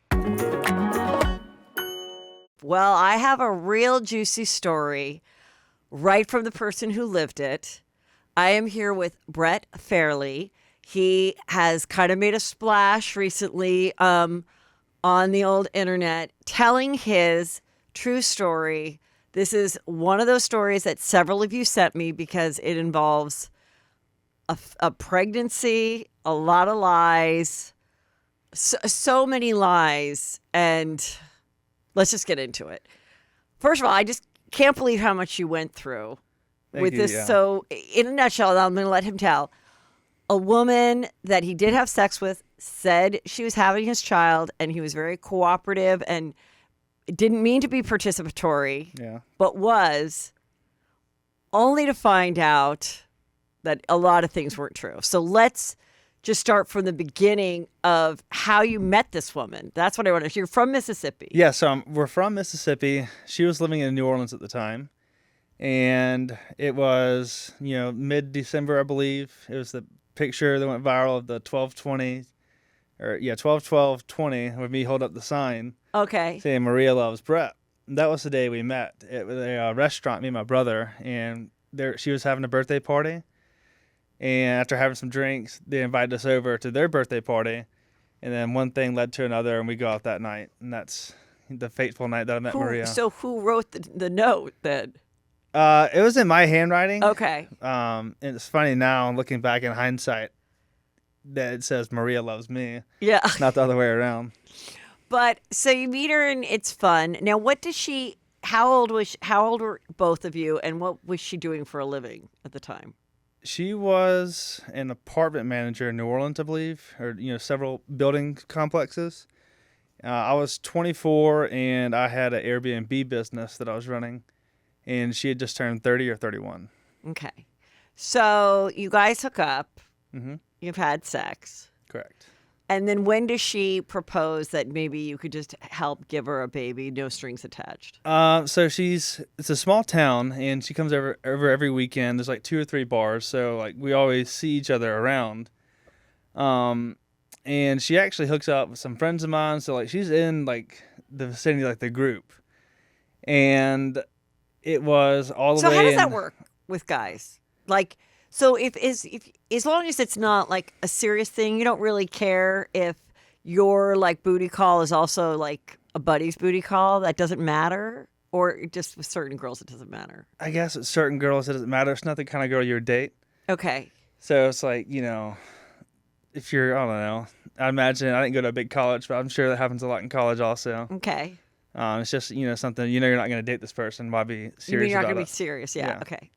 Well, I have a real juicy story right from the person who lived it. I am here with Brett Fairley. He has kind of made a splash recently on the old internet telling his true story. This is one of those stories that several of you sent me because it involves a pregnancy, a lot of lies, so many lies, and let's just get into it. First of all, I just can't believe how much you went through with this. Yeah. So in a nutshell, I'm going to let him tell. A woman that he did have sex with said she was having his child, and he was very cooperative and didn't mean to be participatory, but was, only to find out that a lot of things weren't true. So let's just start from the beginning of how you met this woman. That's what I want to. You're from Mississippi. Yeah, so we're from Mississippi. She was living in New Orleans at the time, and it was mid-December, I believe. It was the picture that went viral of the 12/20 with me hold up the sign. Okay. Saying Maria loves Brett. That was the day we met. It was a restaurant, me and my brother, and she was having a birthday party. And after having some drinks, they invited us over to their birthday party. And then one thing led to another, and we go out that night. And that's the fateful night that I met Maria. So who wrote the note then? It was in my handwriting. Okay. And it's funny now, looking back in hindsight, that it says Maria loves me, Yeah. not the other way around. But so you meet her and it's fun. Now, what does she? How old was? How old were both of you? And what was she doing for a living at the time? She was an apartment manager in New Orleans, I believe, or several building complexes. I was 24 and I had an Airbnb business that I was running, and she had just turned 30 or 31. Okay, so you guys hook up. Mm-hmm. You've had sex. Correct. And then when does she propose that maybe you could just help give her a baby, no strings attached? So it's a small town, and she comes over every weekend. There's like 2 or 3 bars, so like we always see each other around. And she actually hooks up with some friends of mine, so like she's in like the vicinity, like the group. And it was all the So way. how does in, that work with guys? Like, so if as long as it's not like a serious thing, you don't really care if your like booty call is also like a buddy's booty call. That doesn't matter, or just with certain girls it doesn't matter. I guess with certain girls it doesn't matter. It's not the kind of girl you would date. Okay. So it's like, if you're, I don't know, I imagine, I didn't go to a big college, but I'm sure that happens a lot in college also. Okay. It's just, something, you're not going to date this person. Why be serious You mean you're not about going to it? be serious? Yeah. Okay.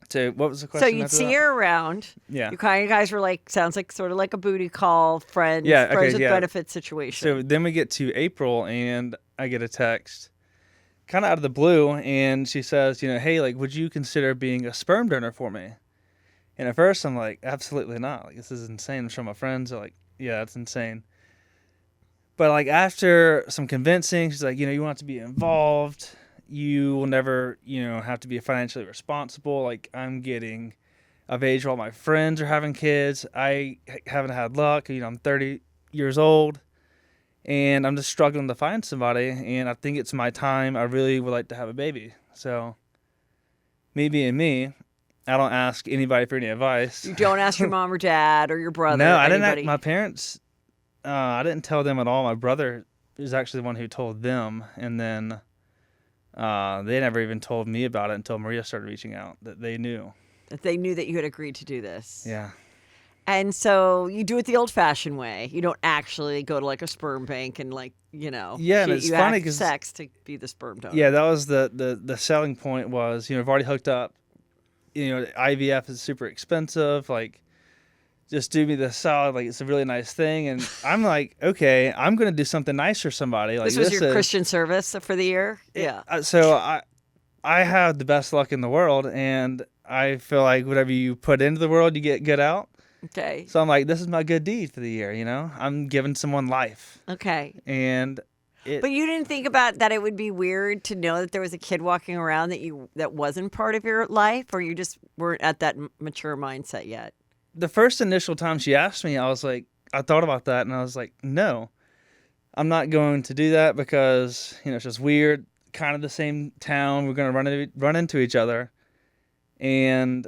So what was the question? So you'd see her around. Yeah. You kind of guys were like, sounds like sort of like a booty call, friends, Yeah, okay, friends with yeah. benefit situation. So then we get to April, and I get a text kind of out of the blue, and she says, hey, like, would you consider being a sperm donor for me? And at first I'm like, absolutely not. Like, this is insane. I'm sure my friends are like, yeah, that's insane. But like after some convincing, she's like, you want to be involved. You will never, have to be financially responsible. Like, I'm getting of age while my friends are having kids. I haven't had luck. I'm 30 years old, and I'm just struggling to find somebody, and I think it's my time. I really would like to have a baby. So, me being me, I don't ask anybody for any advice. You don't ask your mom or dad or your brother. No, I didn't. anybody. My parents, I didn't tell them at all. My brother is actually the one who told them, and then they never even told me about it until Maria started reaching out, that they knew. That they knew that you had agreed to do this. Yeah. And so you do it the old-fashioned way. You don't actually go to like a sperm bank and like, Yeah, and it's you funny have 'cause- sex to be the sperm donor. Yeah, that was the selling point was, I've already hooked up. IVF is super expensive. Like, just do me the solid. Like, it's a really nice thing. And I'm like, okay, I'm going to do something nice for somebody. Like, This was your Christian service for the year? Yeah. So I have the best luck in the world, and I feel like whatever you put into the world, you get good out. Okay. So I'm like, this is my good deed for the year, I'm giving someone life. Okay. And But you didn't think about that it would be weird to know that there was a kid walking around that wasn't part of your life, or you just weren't at that mature mindset yet? the first initial time she asked me, I was like, I thought about that, and I was like, no, I'm not going to do that because, it's just weird, kind of the same town. We're going to run into each other. And,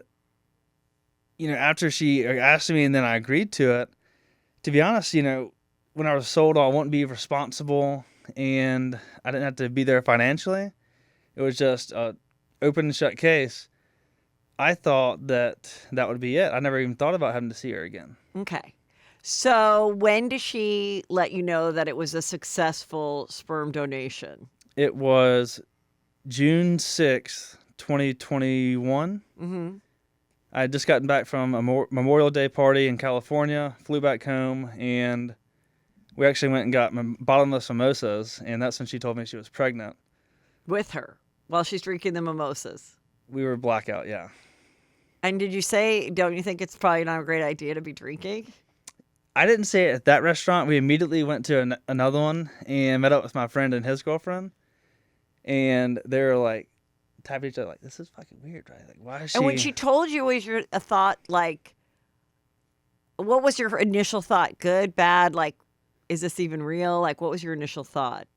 after she asked me and then I agreed to it, to be honest, when I was sold, I wouldn't be responsible and I didn't have to be there financially. It was just a open and shut case. I thought that would be it. I never even thought about having to see her again. Okay. So when did she let you know that it was a successful sperm donation? It was June 6th, 2021. Mm-hmm. I had just gotten back from a Memorial Day party in California, flew back home, and we actually went and got bottomless mimosas, and that's when she told me she was pregnant. With her while she's drinking the mimosas. We were blackout, yeah. And did you say, don't you think it's probably not a great idea to be drinking? I didn't say it at that restaurant. We immediately went to another one and met up with my friend and his girlfriend. And they were like, tapping each other like, this is fucking weird, right? Like, why is she... And when she told you, was your a thought like, what was your initial thought? Good, bad? Like, is this even real? Like, what was your initial thought?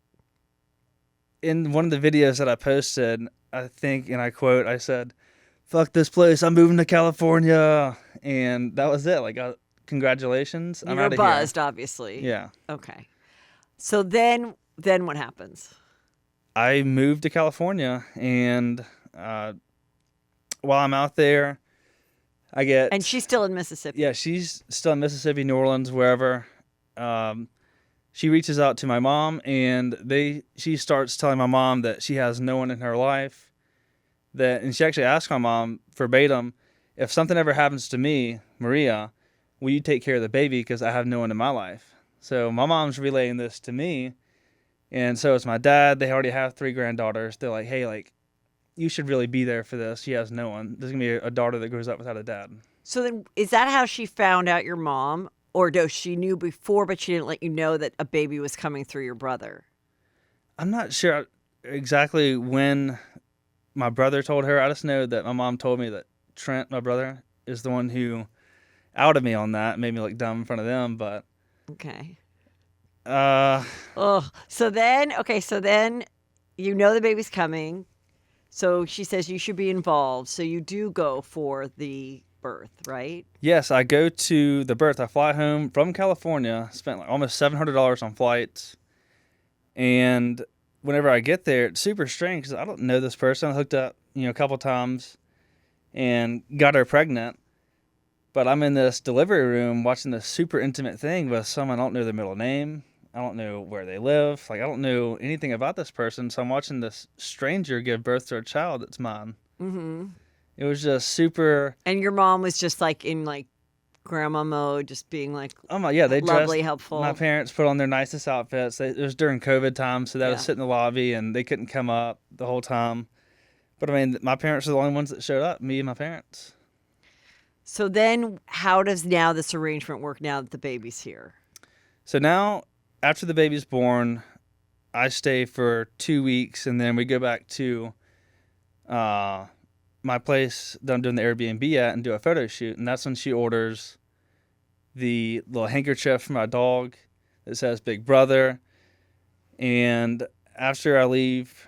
In one of the videos that I posted, I think, and I quote, I said, fuck this place, I'm moving to California. And that was it. Like, congratulations, I'm You were out of buzzed, obviously. here. Yeah. Okay. So then what happens? I moved to California, and while I'm out there, I get. And she's still in Mississippi. Yeah, she's still in Mississippi, New Orleans, wherever. She reaches out to my mom, and she starts telling my mom that she has no one in her life. And she actually asked my mom verbatim, if something ever happens to me, Maria, will you take care of the baby because I have no one in my life? So my mom's relaying this to me, and so is my dad. They already have 3 granddaughters. They're like, hey, like, you should really be there for this. She has no one. There's going to be a daughter that grows up without a dad. So then, is that how she found out your mom? Or no, she knew before, but she didn't let you know that a baby was coming through your brother? I'm not sure exactly when my brother told her. I just know that my mom told me that Trent, my brother, is the one who outed me on that, made me look dumb in front of them, but... Okay. Oh, so then you know the baby's coming. So she says you should be involved. So you do go for the birth, right? yes, I go to the birth. I fly home from California, spent like almost $700 on flights, and whenever I get there, it's super strange because I don't know this person. I hooked up, a couple times and got her pregnant, but I'm in this delivery room watching this super intimate thing with someone I don't know their middle name. I don't know where they live. Like, I don't know anything about this person. So I'm watching this stranger give birth to a child that's mine. Mm-hmm. It was just super. And your mom was just like in like grandma mode, just being like, Oh my, yeah, they lovely, dressed. helpful. My parents put on their nicest outfits. It was during COVID time, so they Yeah. would sit in the lobby and they couldn't come up the whole time. But I mean, my parents are the only ones that showed up. Me and my parents. So then, how does now this arrangement work now that the baby's here? So now, after the baby's born, I stay for 2 weeks, and then we go back to my place that I'm doing the Airbnb at and do a photo shoot. And that's when she orders the little handkerchief for my dog that says Big Brother. And after I leave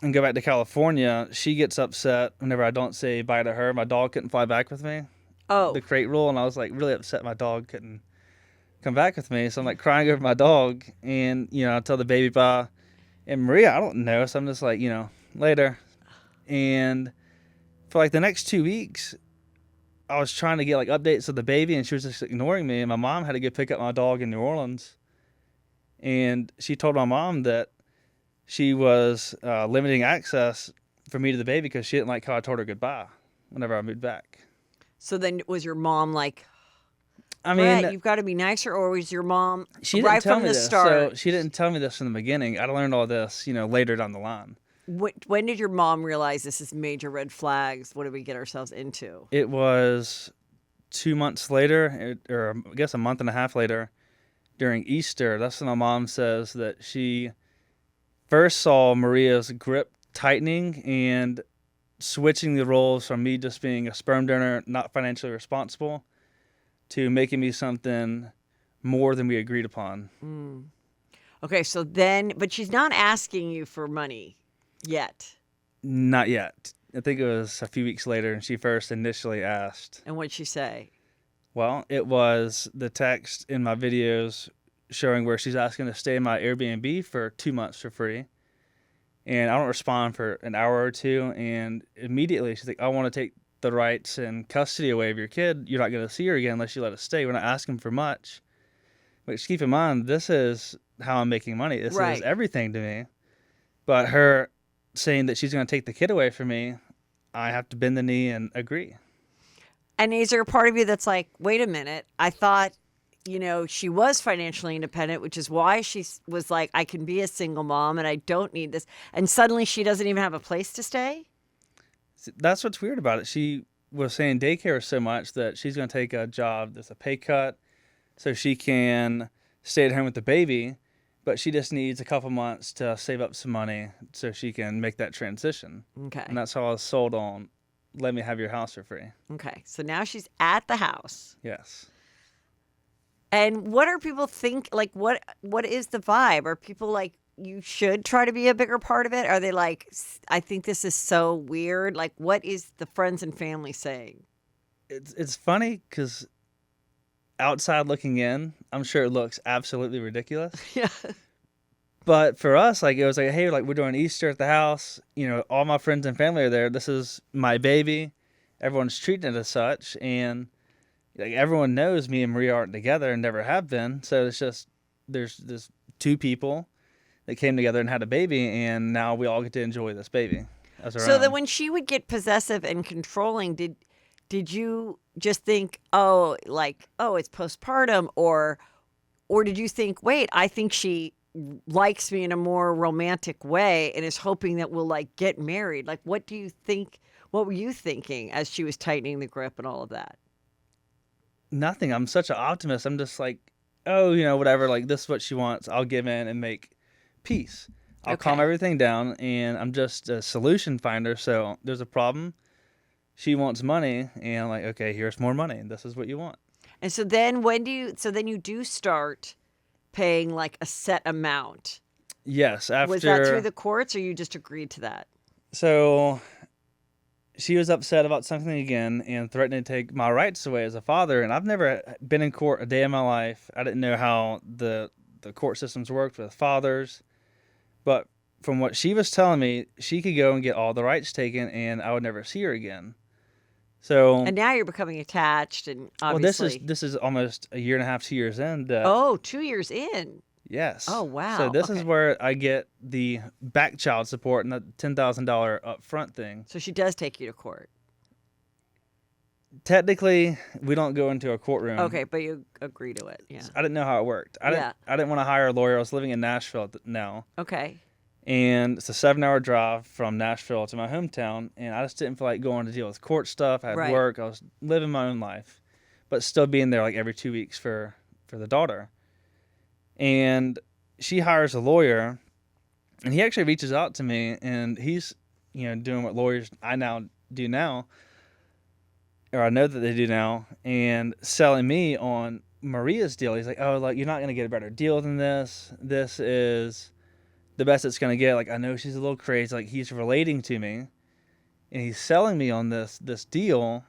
and go back to California, she gets upset whenever I don't say bye to her. My dog couldn't fly back with me. Oh, The crate rule, and I was like really upset my dog couldn't come back with me. So I'm like crying over my dog, and I tell the baby bye. And Maria, I don't know, so I'm just like, later. And for like the next 2 weeks, I was trying to get like updates of the baby, and she was just ignoring me. And my mom had to go pick up my dog in New Orleans, and she told my mom that she was limiting access for me to the baby because she didn't like how I told her goodbye whenever I moved back. so then was your mom like, I Brett, mean, you've got to be nicer, or was your mom she didn't right tell from me the this. start? So she didn't tell me this from the beginning. I learned all this, later down the line. When did your mom realize this is major red flags? What did we get ourselves into? It was 2 months later, or I guess a month and a half later, during Easter. That's when my mom says that she first saw Maria's grip tightening and switching the roles from me just being a sperm donor, not financially responsible, to making me something more than we agreed upon. Okay, so then, but she's not asking you for money yet. Not yet. I think it was a few weeks later, and she first initially asked. And what'd she say? Well, it was the text in my videos showing where she's asking to stay in my Airbnb for 2 months for free. And I don't respond for an hour or two. And immediately she's like, I want to take the rights and custody away of your kid. You're not going to see her again unless you let us stay. We're not asking for much. But keep in mind, this is how I'm making money. This Right. is everything to me. But her saying that she's going to take the kid away from me, I have to bend the knee and agree. And is there a part of you that's like, wait a minute, I thought, she was financially independent, which is why she was like, I can be a single mom and I don't need this. And suddenly she doesn't even have a place to stay? That's what's weird about it. She was saying daycare so much that she's going to take a job that's a pay cut so she can stay at home with the baby, but she just needs a couple months to save up some money so she can make that transition. Okay. And that's how I was sold on, let me have your house for free. Okay. So now she's at the house. Yes. And what are people think? Like, what is the vibe? Are people like, you should try to be a bigger part of it? Are they like, I think this is so weird? Like, what is the friends and family saying? It's funny because outside looking in, I'm sure it looks absolutely ridiculous. Yeah. But for us, like, it was like, hey, like, we're doing Easter at the house. All my friends and family are there. This is my baby. everyone's treating it as such, and like everyone knows me and Maria aren't together and never have been. So it's just there's this two people that came together and had a baby, and now we all get to enjoy this baby as our So own. then when she would get possessive and controlling, did you just think, oh, like, oh, it's postpartum, or did you think, wait, I think she likes me in a more romantic way and is hoping that we'll like get married? Like, what do you think? What were you thinking as she was tightening the grip and all of that? Nothing. I'm such an optimist. I'm just like, oh, whatever. Like, this is what she wants. I'll give in and make peace. I'll calm Okay. everything down, and I'm just a solution finder. So there's a problem. She wants money, and I'm like, okay, here's more money. This is what you want. And so then then you do start paying like a set amount. Yes. After Was that through the courts or you just agreed to that? So she was upset about something again and threatening to take my rights away as a father. And I've never been in court a day in my life. I didn't know how the court systems worked with fathers. But from what she was telling me, she could go and get all the rights taken and I would never see her again. So, And now you're becoming attached and well, obviously. this is almost a year and a half, 2 years in. Oh, 2 years in. Yes. Oh, wow. So this is Okay. where I get the back child support and the $10,000 upfront thing. So she does take you to court. Technically, we don't go into a courtroom. Okay, but you agree to it. Yeah. I didn't know how it worked. I didn't want to hire a lawyer. I was living in Nashville now, Okay. and it's a 7-hour drive from Nashville to my hometown, and I just didn't feel like going to deal with court stuff. I had Right. work. I was living my own life, but still being there like every 2 weeks for the daughter. And she hires a lawyer, and he actually reaches out to me, and he's doing what lawyers I now do now, or I know that they do now, and selling me on Maria's deal. He's like, oh, like, you're not going to get a better deal than this. This is the best it's going to get. Like, I know she's a little crazy. Like, he's relating to me, and he's selling me on this deal.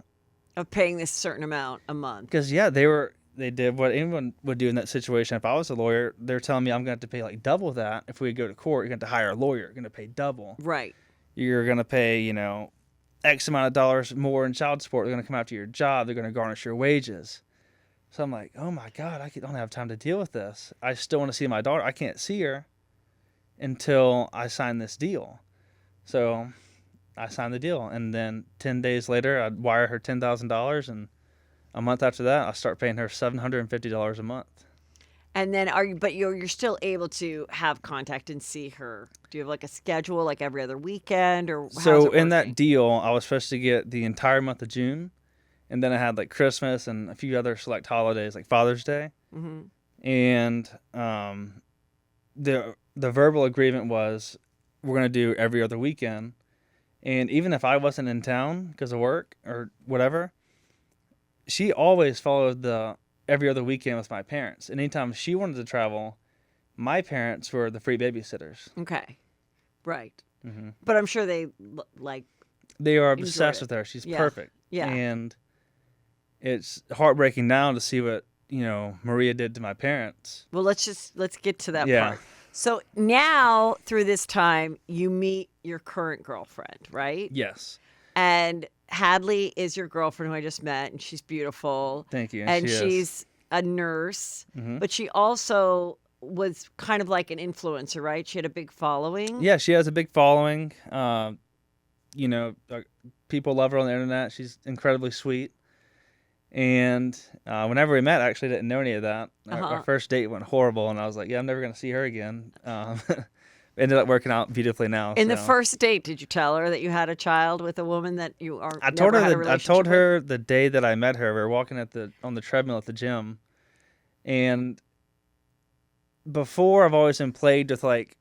Of paying this certain amount a month. Because, yeah, they did what anyone would do in that situation. If I was a lawyer, they're telling me I'm going to have to pay like double that. If we go to court, you're going to have to hire a lawyer. You're going to pay double. Right. You're going to pay, X amount of dollars more in child support. They're going to come after your job. They're going to garnish your wages. So I'm like, oh my God, I don't have time to deal with this. I still want to see my daughter. I can't see her until I sign this deal. So I signed the deal. And then 10 days later, I'd wire her $10,000. And a month after that, I start paying her $750 a month. And then you're still able to have contact and see her. Do you have like a schedule like every other weekend or how's So it in that working? deal, I was supposed to get the entire month of June. And then I had like Christmas and a few other select holidays like Father's Day. Mm-hmm. And the verbal agreement was we're going to do every other weekend. And even if I wasn't in town because of work or whatever, she always followed the every other weekend with my parents. And anytime she wanted to travel, my parents were the free babysitters. Okay. Right. Mm-hmm. But I'm sure they like. They are Enjoyed obsessed it. with her. She's Yeah. perfect. Yeah. And it's heartbreaking now to see what, Maria did to my parents. Well, let's get to that Yeah. part. So now through this time, you meet your current girlfriend, right? Yes. And Hadley is your girlfriend who I just met, and she's beautiful. Thank you. And she is. she's a nurse, Mhm. but she also was kind of like an influencer, right? She had a big following. Yeah, she has a big following. People love her on the internet. She's incredibly sweet. And whenever we met, I actually didn't know any of that. Our first date went horrible, and I was like, yeah, I'm never going to see her again. Ended up working out beautifully now. In the so. first date, did you tell her that you had a child with a woman that you are? I told never had a her. I relationship told with? her the day that I met her. We were walking on the treadmill at the gym, and before I've always been plagued with like,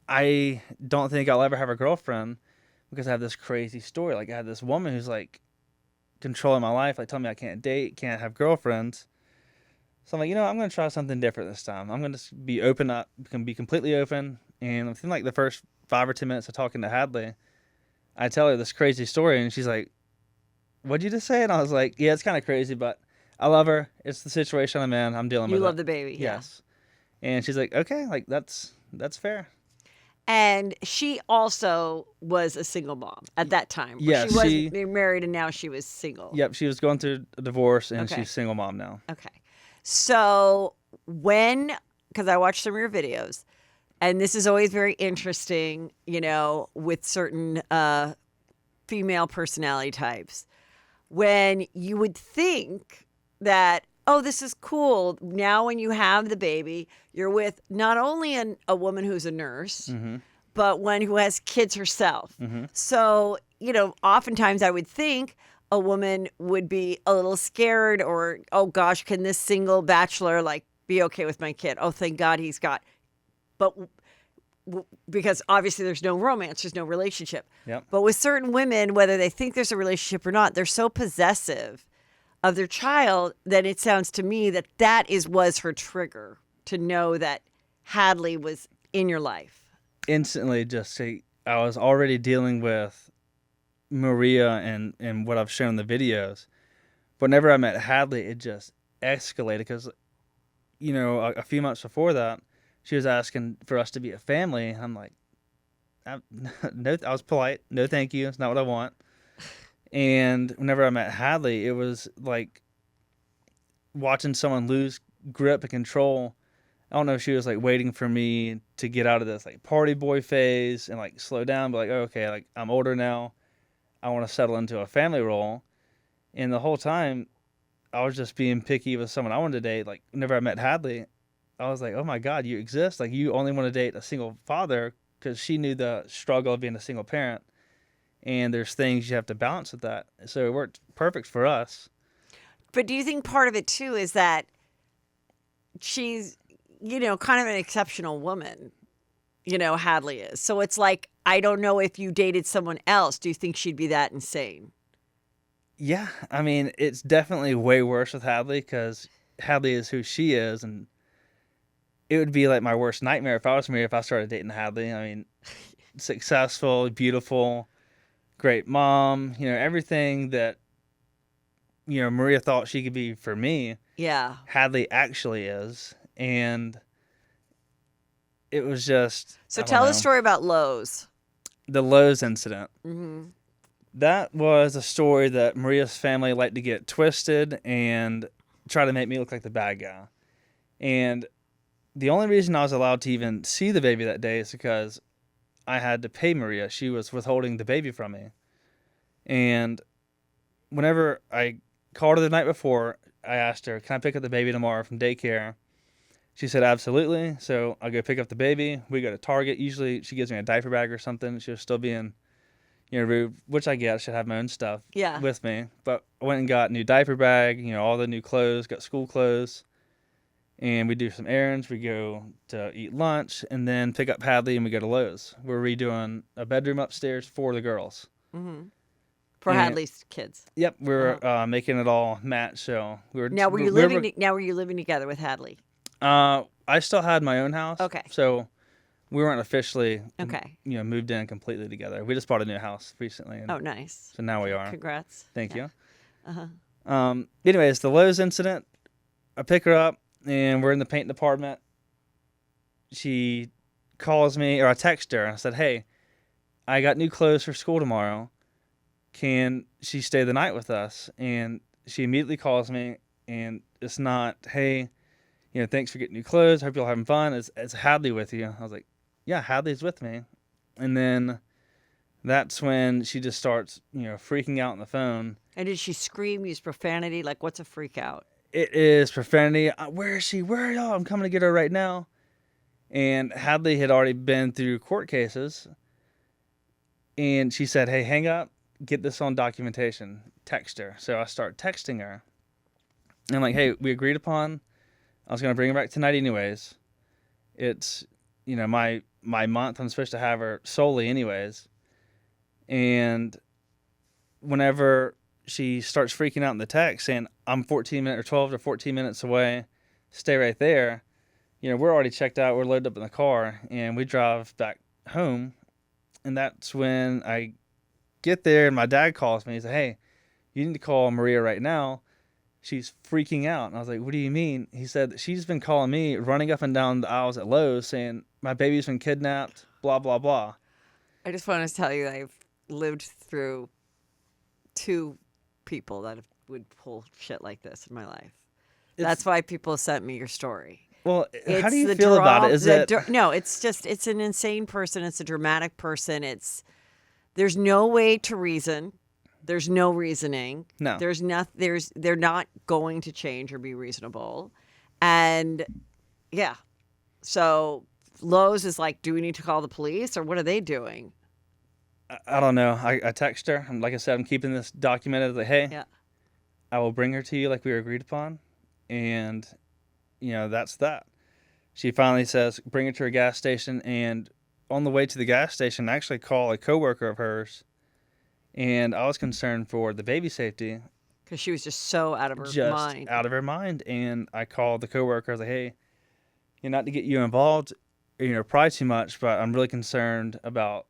I don't think I'll ever have a girlfriend because I have this crazy story. Like I had this woman who's like controlling my life, like telling me I can't date, can't have girlfriends. So I'm like, I'm going to try something different this time. I'm going to be open up, be completely open. And within like the first 5 or 10 minutes of talking to Hadley, I tell her this crazy story, and she's like, "What'd you just say?" And I was like, "Yeah, it's kind of crazy, but I love her. It's the situation I'm in. I'm dealing with it." You love the baby. Yeah. Yes. And she's like, "Okay, like that's fair." And she also was a single mom at that time. Yeah, she wasn't married and now she was single. Yep, she was going through a divorce and Okay. she's a single mom now. Okay. So because I watched some of your videos, and this is always very interesting, with certain female personality types, when you would think that, oh, this is cool. Now when you have the baby, you're with not only a woman who's a nurse, but one who has kids herself. So, oftentimes I would think a woman would be a little scared or, oh gosh, can this single bachelor be okay with my kid? Oh, thank God he's got, but because obviously there's no romance, there's no relationship. Yep. But with certain women, whether they think there's a relationship or not, they're so possessive of their child that it sounds to me that was her trigger to know that Hadley was in your life. Instantly just say, I was already dealing with Maria and what I've shown in the videos. Whenever I met Hadley, it just escalated because, a few months before that, she was asking for us to be a family. I'm like, no, I was polite. No, thank you. It's not what I want. And whenever I met Hadley, it was like watching someone lose grip and control. I don't know if she was waiting for me to get out of this party boy phase and slow down, but okay, I'm older now. I want to settle into a family role. And the whole time I was just being picky with someone I wanted to date. Whenever I met Hadley, I was like, oh my God, you exist. You only want to date a single father, because she knew the struggle of being a single parent. And there's things you have to balance with that. So it worked perfect for us. But do you think part of it too is that she's, kind of an exceptional woman, Hadley is. So it's I don't know if you dated someone else, do you think she'd be that insane? Yeah. I mean, it's definitely way worse with Hadley because Hadley is who she is. And it would be my worst nightmare if I started dating Hadley. I mean, successful, beautiful, great mom, everything that, Maria thought she could be for me. Yeah. Hadley actually is. And it was just. So tell the story about Lowe's. The Lowe's incident. Mm-hmm. That was a story that Maria's family liked to get twisted and try to make me look like the bad guy. And the only reason I was allowed to even see the baby that day is because I had to pay Maria. She was withholding the baby from me. And whenever I called her the night before, I asked her, can I pick up the baby tomorrow from daycare? She said, absolutely. So I go pick up the baby. We go to Target. Usually she gives me a diaper bag or something. She was still being, rude, which I get. I should have my own stuff with me. But I went and got a new diaper bag, all the new clothes, got school clothes. And we do some errands. We go to eat lunch and then pick up Hadley and we go to Lowe's. We're redoing a bedroom upstairs for the girls. Mm-hmm. For Hadley's kids. Yep, we were making it all match. So we were. Now, were you living together with Hadley? I still had my own house. Okay. So we weren't officially moved in completely together. We just bought a new house recently. Oh, nice. So now we are. Congrats. Thank you. Uh-huh. Anyways, the Lowe's incident, I pick her up and we're in the paint department. She calls me, or I text her and I said, hey, I got new clothes for school tomorrow. Can she stay the night with us? And she immediately calls me, and it's not, hey, thanks for getting new clothes. Hope you're all having fun. It's Hadley with you. I was like, yeah, Hadley's with me. And then that's when she just starts, freaking out on the phone. And did she scream, use profanity? What's a freak out? It is profanity. Where is she? Where are y'all? I'm coming to get her right now. And Hadley had already been through court cases. And she said, hey, hang up. Get this on documentation. Text her. So I start texting her. And I'm like, hey, we agreed upon I was going to bring her back tonight anyways. It's, my month. I'm supposed to have her solely anyways. And whenever she starts freaking out in the text saying, I'm 14 minutes or 12 to 14 minutes away, stay right there. We're already checked out. We're loaded up in the car and we drive back home. And that's when I get there and my dad calls me. He said, hey, you need to call Maria right now. she's freaking out. And I was like, what do you mean? He said that she's been calling me, running up and down the aisles at Lowe's saying, my baby's been kidnapped, blah, blah, blah. I just want to tell you I've lived through 2 people that would pull shit like this in my life. That's why people sent me your story. Well, It's how do you the feel about it? dra- Is the it... dra- no, it's an insane person. It's a dramatic person. There's no way to reason. There's no reasoning. No. They're not going to change or be reasonable. And yeah. So Lowe's is like, do we need to call the police or what are they doing? I don't know. I text her. And like I said, I'm keeping this documented. Like, hey, Yeah. I will bring her to you like we were agreed upon. And, that's that. She finally says, bring her to a gas station. And on the way to the gas station, I actually call a coworker of hers. And I was concerned for the baby safety. Because she was just so out of her mind. Out of her mind. And I called the coworker. I was like, hey, not to get you involved, probably too much, but I'm really concerned about,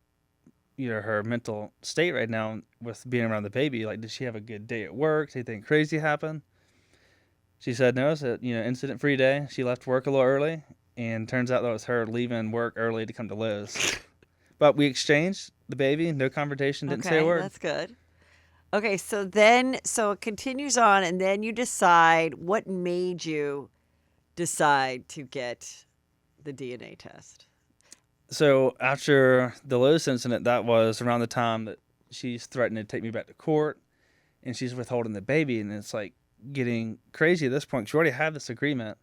her mental state right now with being around the baby. Like, did she have a good day at work? Did anything crazy happen? She said no. It's a, incident-free day. She left work a little early, and turns out that was her leaving work early to come to Lowe's. But we exchanged the baby, no confrontation, didn't say a word. That's good. Okay, so it continues on, and then you decide, what made you decide to get the DNA test? So after the Lowe's incident, that was around the time that she's threatening to take me back to court, and she's withholding the baby, and it's like getting crazy at this point. 'Cause we already had this agreement,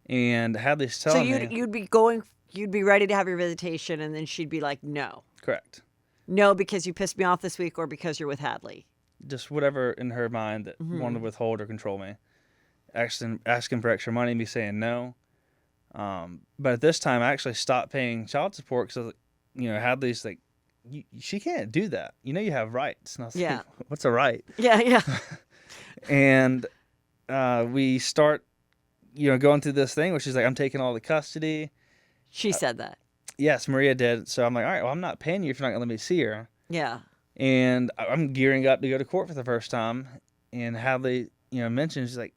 and Hadley's telling me. So you'd be ready to have your visitation, and then she'd be like, no. Correct. No, because you pissed me off this week, or because you're with Hadley. Just whatever in her mind that wanted to withhold or control me. Asking for extra money, me saying no. But at this time, I actually stopped paying child support because, Hadley's like, she can't do that. You have rights. And I was like, what's a right? Yeah. And we start, going through this thing where she's like, I'm taking all the custody. She said that. Yes, Maria did. So I'm like, all right, well, I'm not paying you if you're not going to let me see her. Yeah. And I'm gearing up to go to court for the first time. And Hadley, mentioned, she's like,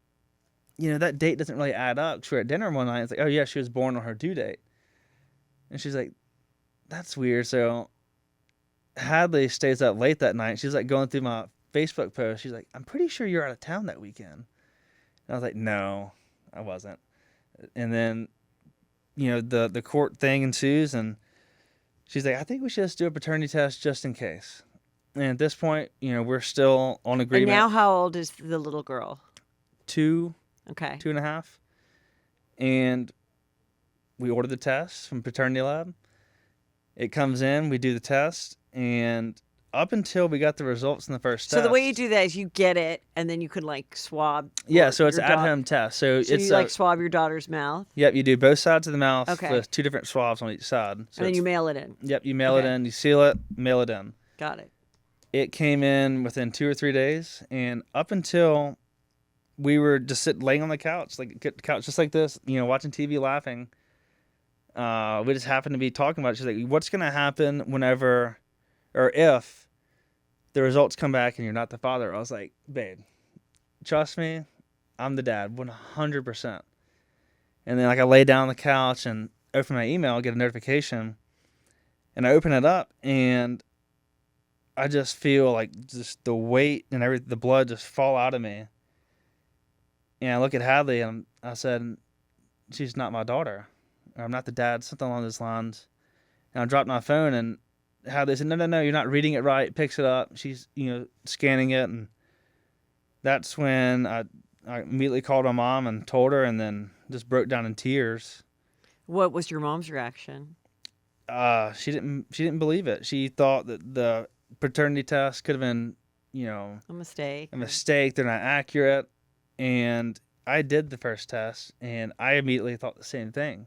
that date doesn't really add up. 'Cause we were at dinner one night. It's like, oh, yeah, she was born on her due date. And she's like, that's weird. So Hadley stays up late that night. She's like going through my Facebook post. She's like, I'm pretty sure you're out of town that weekend. And I was like, no, I wasn't. And then, the court thing ensues. And she's like, I think we should just do a paternity test just in case. And at this point, we're still on agreement. And now how old is the little girl? 2. Okay. 2.5. And we order the test from Paternity Lab. It comes in, we do the test, and up until we got the results in the first test. So the way you do that is you get it, and then you can swab. Yeah, so it's an at-home test. So it's you swab your daughter's mouth? Yep, you do both sides of the mouth Okay. with 2 different swabs on each side. So And then you mail it in. Yep, you mail it in, you seal it, mail it in. Got it. It came in within 2 or 3 days, and up until we were just laying on the couch, just like this, watching TV, laughing. We just happened to be talking about it. She's like, what's going to happen whenever or if the results come back and you're not the father? I was like, babe, trust me, I'm the dad, 100%. And then I lay down on the couch and open my email, get a notification, and I open it up, and I just feel like just the weight and the blood just fall out of me. And I look at Hadley and I said, she's not my daughter. Or I'm not the dad, something along those lines. And I dropped my phone and Hadley said, no, you're not reading it right. Picks it up. She's, scanning it. And that's when I immediately called my mom and told her, and then just broke down in tears. What was your mom's reaction? She didn't believe it. She thought that the paternity test could have been, A mistake. They're not accurate. And I did the first test, and I immediately thought the same thing.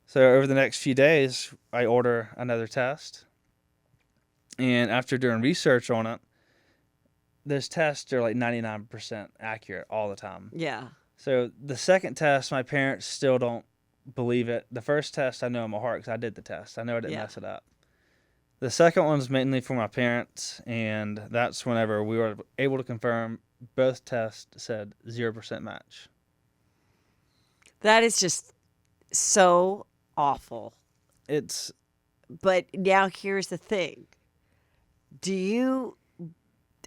So over the next few days, I order another test. And after doing research on it, those tests are 99% accurate all the time. Yeah. So the second test, my parents still don't believe it. The first test, I know in my heart because I did the test. I know I didn't mess it up. The second one's mainly for my parents, and that's whenever we were able to confirm both tests said 0% match. That is just so awful. It's But now here's the thing. Do you,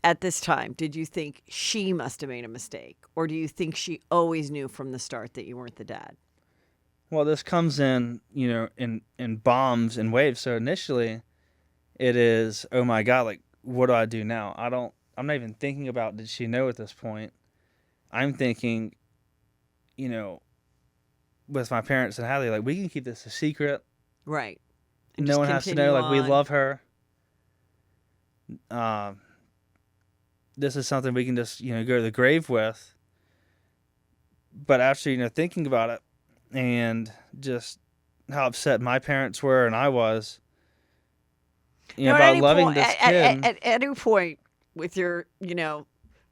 at this time, did you think she must have made a mistake? Or do you think she always knew from the start that you weren't the dad? well, this comes in, in bombs and waves. So initially, it is, oh my God, like, what do I do now? I'm not even thinking about, did she know at this point? I'm thinking, with my parents and Hadley, like, we can keep this a secret. Right. And No just one has to continue know, like, we on. love her. This is something we can just, go to the grave with. But after, thinking about it and just how upset my parents were and I was, Now, at about any loving point, this kid. at any point with your,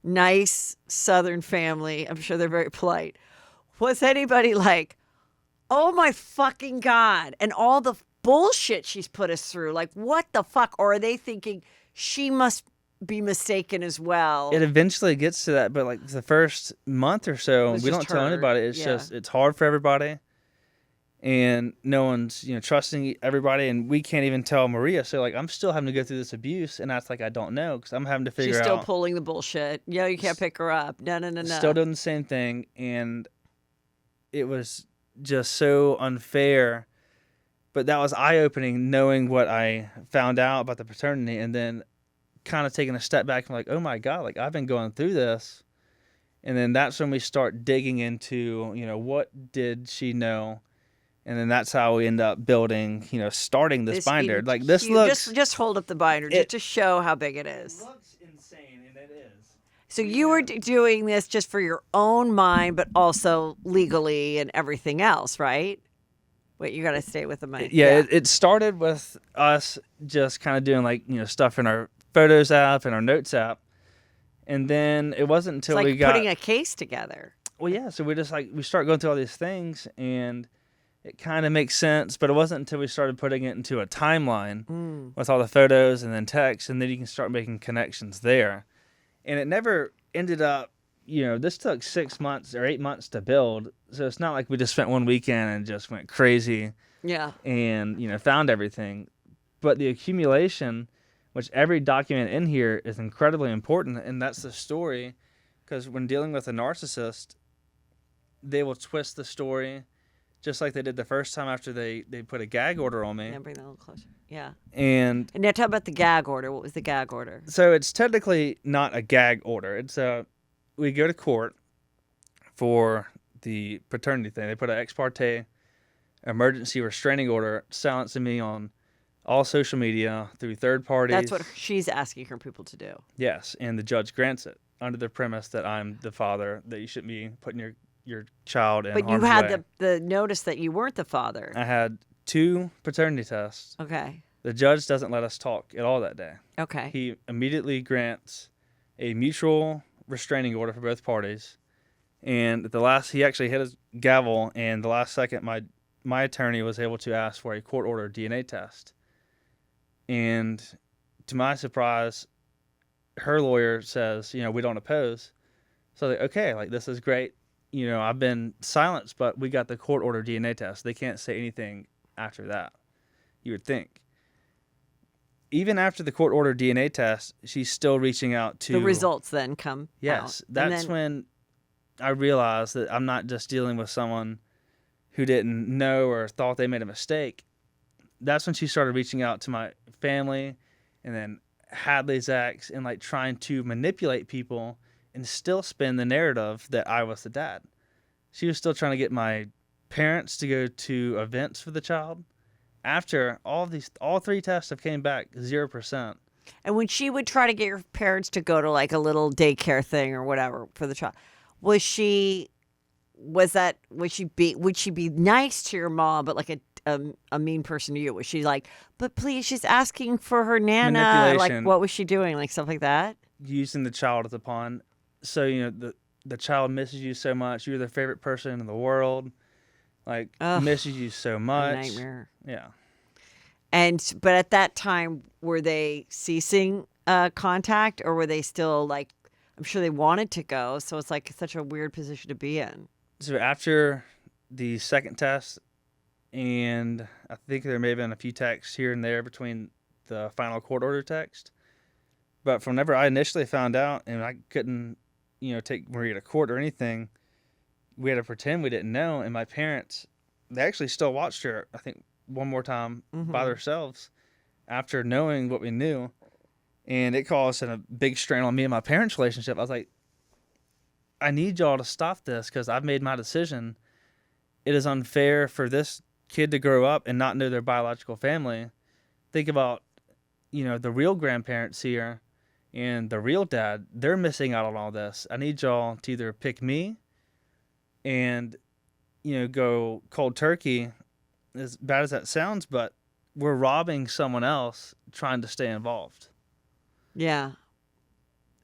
nice Southern family, I'm sure they're very polite. Was anybody like, oh my fucking God, and all the bullshit she's put us through? Like, what the fuck? Or are they thinking she must be mistaken as well? It eventually gets to that, but like the first month or so, was we just don't tell her. anybody. It's Yeah. just, it's hard for everybody. And no one's, trusting everybody. And we can't even tell Maria. So, like, I'm still having to go through this abuse. And that's like, I don't know. Because I'm having to figure She's out. still pulling the bullshit. Yeah, you can't pick her up. No. Still doing the same thing. And it was just so unfair. But that was eye-opening, knowing what I found out about the paternity. And then kind of taking a step back and like, oh my God, like, I've been going through this. And then that's when we start digging into, what did she know? And then that's how we end up building, starting this binder. Like, this looks... Just hold up the binder just to show how big it is. looks insane, and it is. So you were doing this just for your own mind, but also legally and everything else, right? Wait, you got to stay with the mic. Yeah, it started with us just kind of doing, like, stuff in our Photos app and our Notes app. And then it wasn't until it's like we got... putting a case together. Well, yeah, so we just, like, we start going through all these things, and it kind of makes sense, but it wasn't until we started putting it into a timeline with all the photos and then text, and then you can start making connections there. And it never ended up, this took 6 months or 8 months to build, so it's not like we just spent one weekend and just went crazy Yeah. and, found everything. But the accumulation, which every document in here is incredibly important, and that's the story, because when dealing with a narcissist, they will twist the story just like they did the first time after they put a gag order on me. Yeah, bring that a little closer. Yeah. And now talk about the gag order. What was the gag order? so it's technically not a gag order. It's we go to court for the paternity thing. They put an ex parte emergency restraining order silencing me on all social media through third parties. That's what she's asking her people to do. Yes, and the judge grants it under the premise that I'm the father, that you shouldn't be putting your child in But you harm's had way. the notice that you weren't the father. I had 2 paternity tests. Okay. The judge doesn't let us talk at all that day. Okay. He immediately grants a mutual restraining order for both parties. And at the last, he actually hit his gavel, and the last second, my attorney was able to ask for a court-ordered DNA test. And to my surprise, her lawyer says, we don't oppose. So like, okay, like, this is great. I've been silenced, but we got the court-ordered DNA test. They can't say anything after that, you would think. Even after the court-ordered DNA test, she's still reaching out to... The results then come Yes, out. that's when I realized that I'm not just dealing with someone who didn't know or thought they made a mistake. That's when she started reaching out to my family and then Hadley's ex and like trying to manipulate people and still spin the narrative that I was the dad. She was still trying to get my parents to go to events for the child. After all 3 tests have came back 0%. And when she would try to get your parents to go to like a little daycare thing or whatever for the child, would she be nice to your mom, but like a mean person to you? Was she like, but please, she's asking for her nana? Like, Manipulation. what was she doing? Like stuff like that? Using the child as a pawn. So, the child misses you so much. You're their favorite person in the world. Like, Ugh, misses you so much. A nightmare. Yeah. But at that time, were they ceasing contact, or were they still like? I'm sure they wanted to go. So it's like such a weird position to be in. So after the second test, and I think there may have been a few texts here and there between the final court order text. But from whenever I initially found out, and I couldn't, take Maria to court or anything, we had to pretend we didn't know. And my parents, they actually still watched her, I think, one more time by themselves after knowing what we knew. And it caused a big strain on me and my parents' relationship. I was like, I need y'all to stop this because I've made my decision. It is unfair for this kid to grow up and not know their biological family. Think about, the real grandparents here and the real dad. They're missing out on all this. I need y'all to either pick me and, go cold turkey, as bad as that sounds, but we're robbing someone else trying to stay involved. Yeah.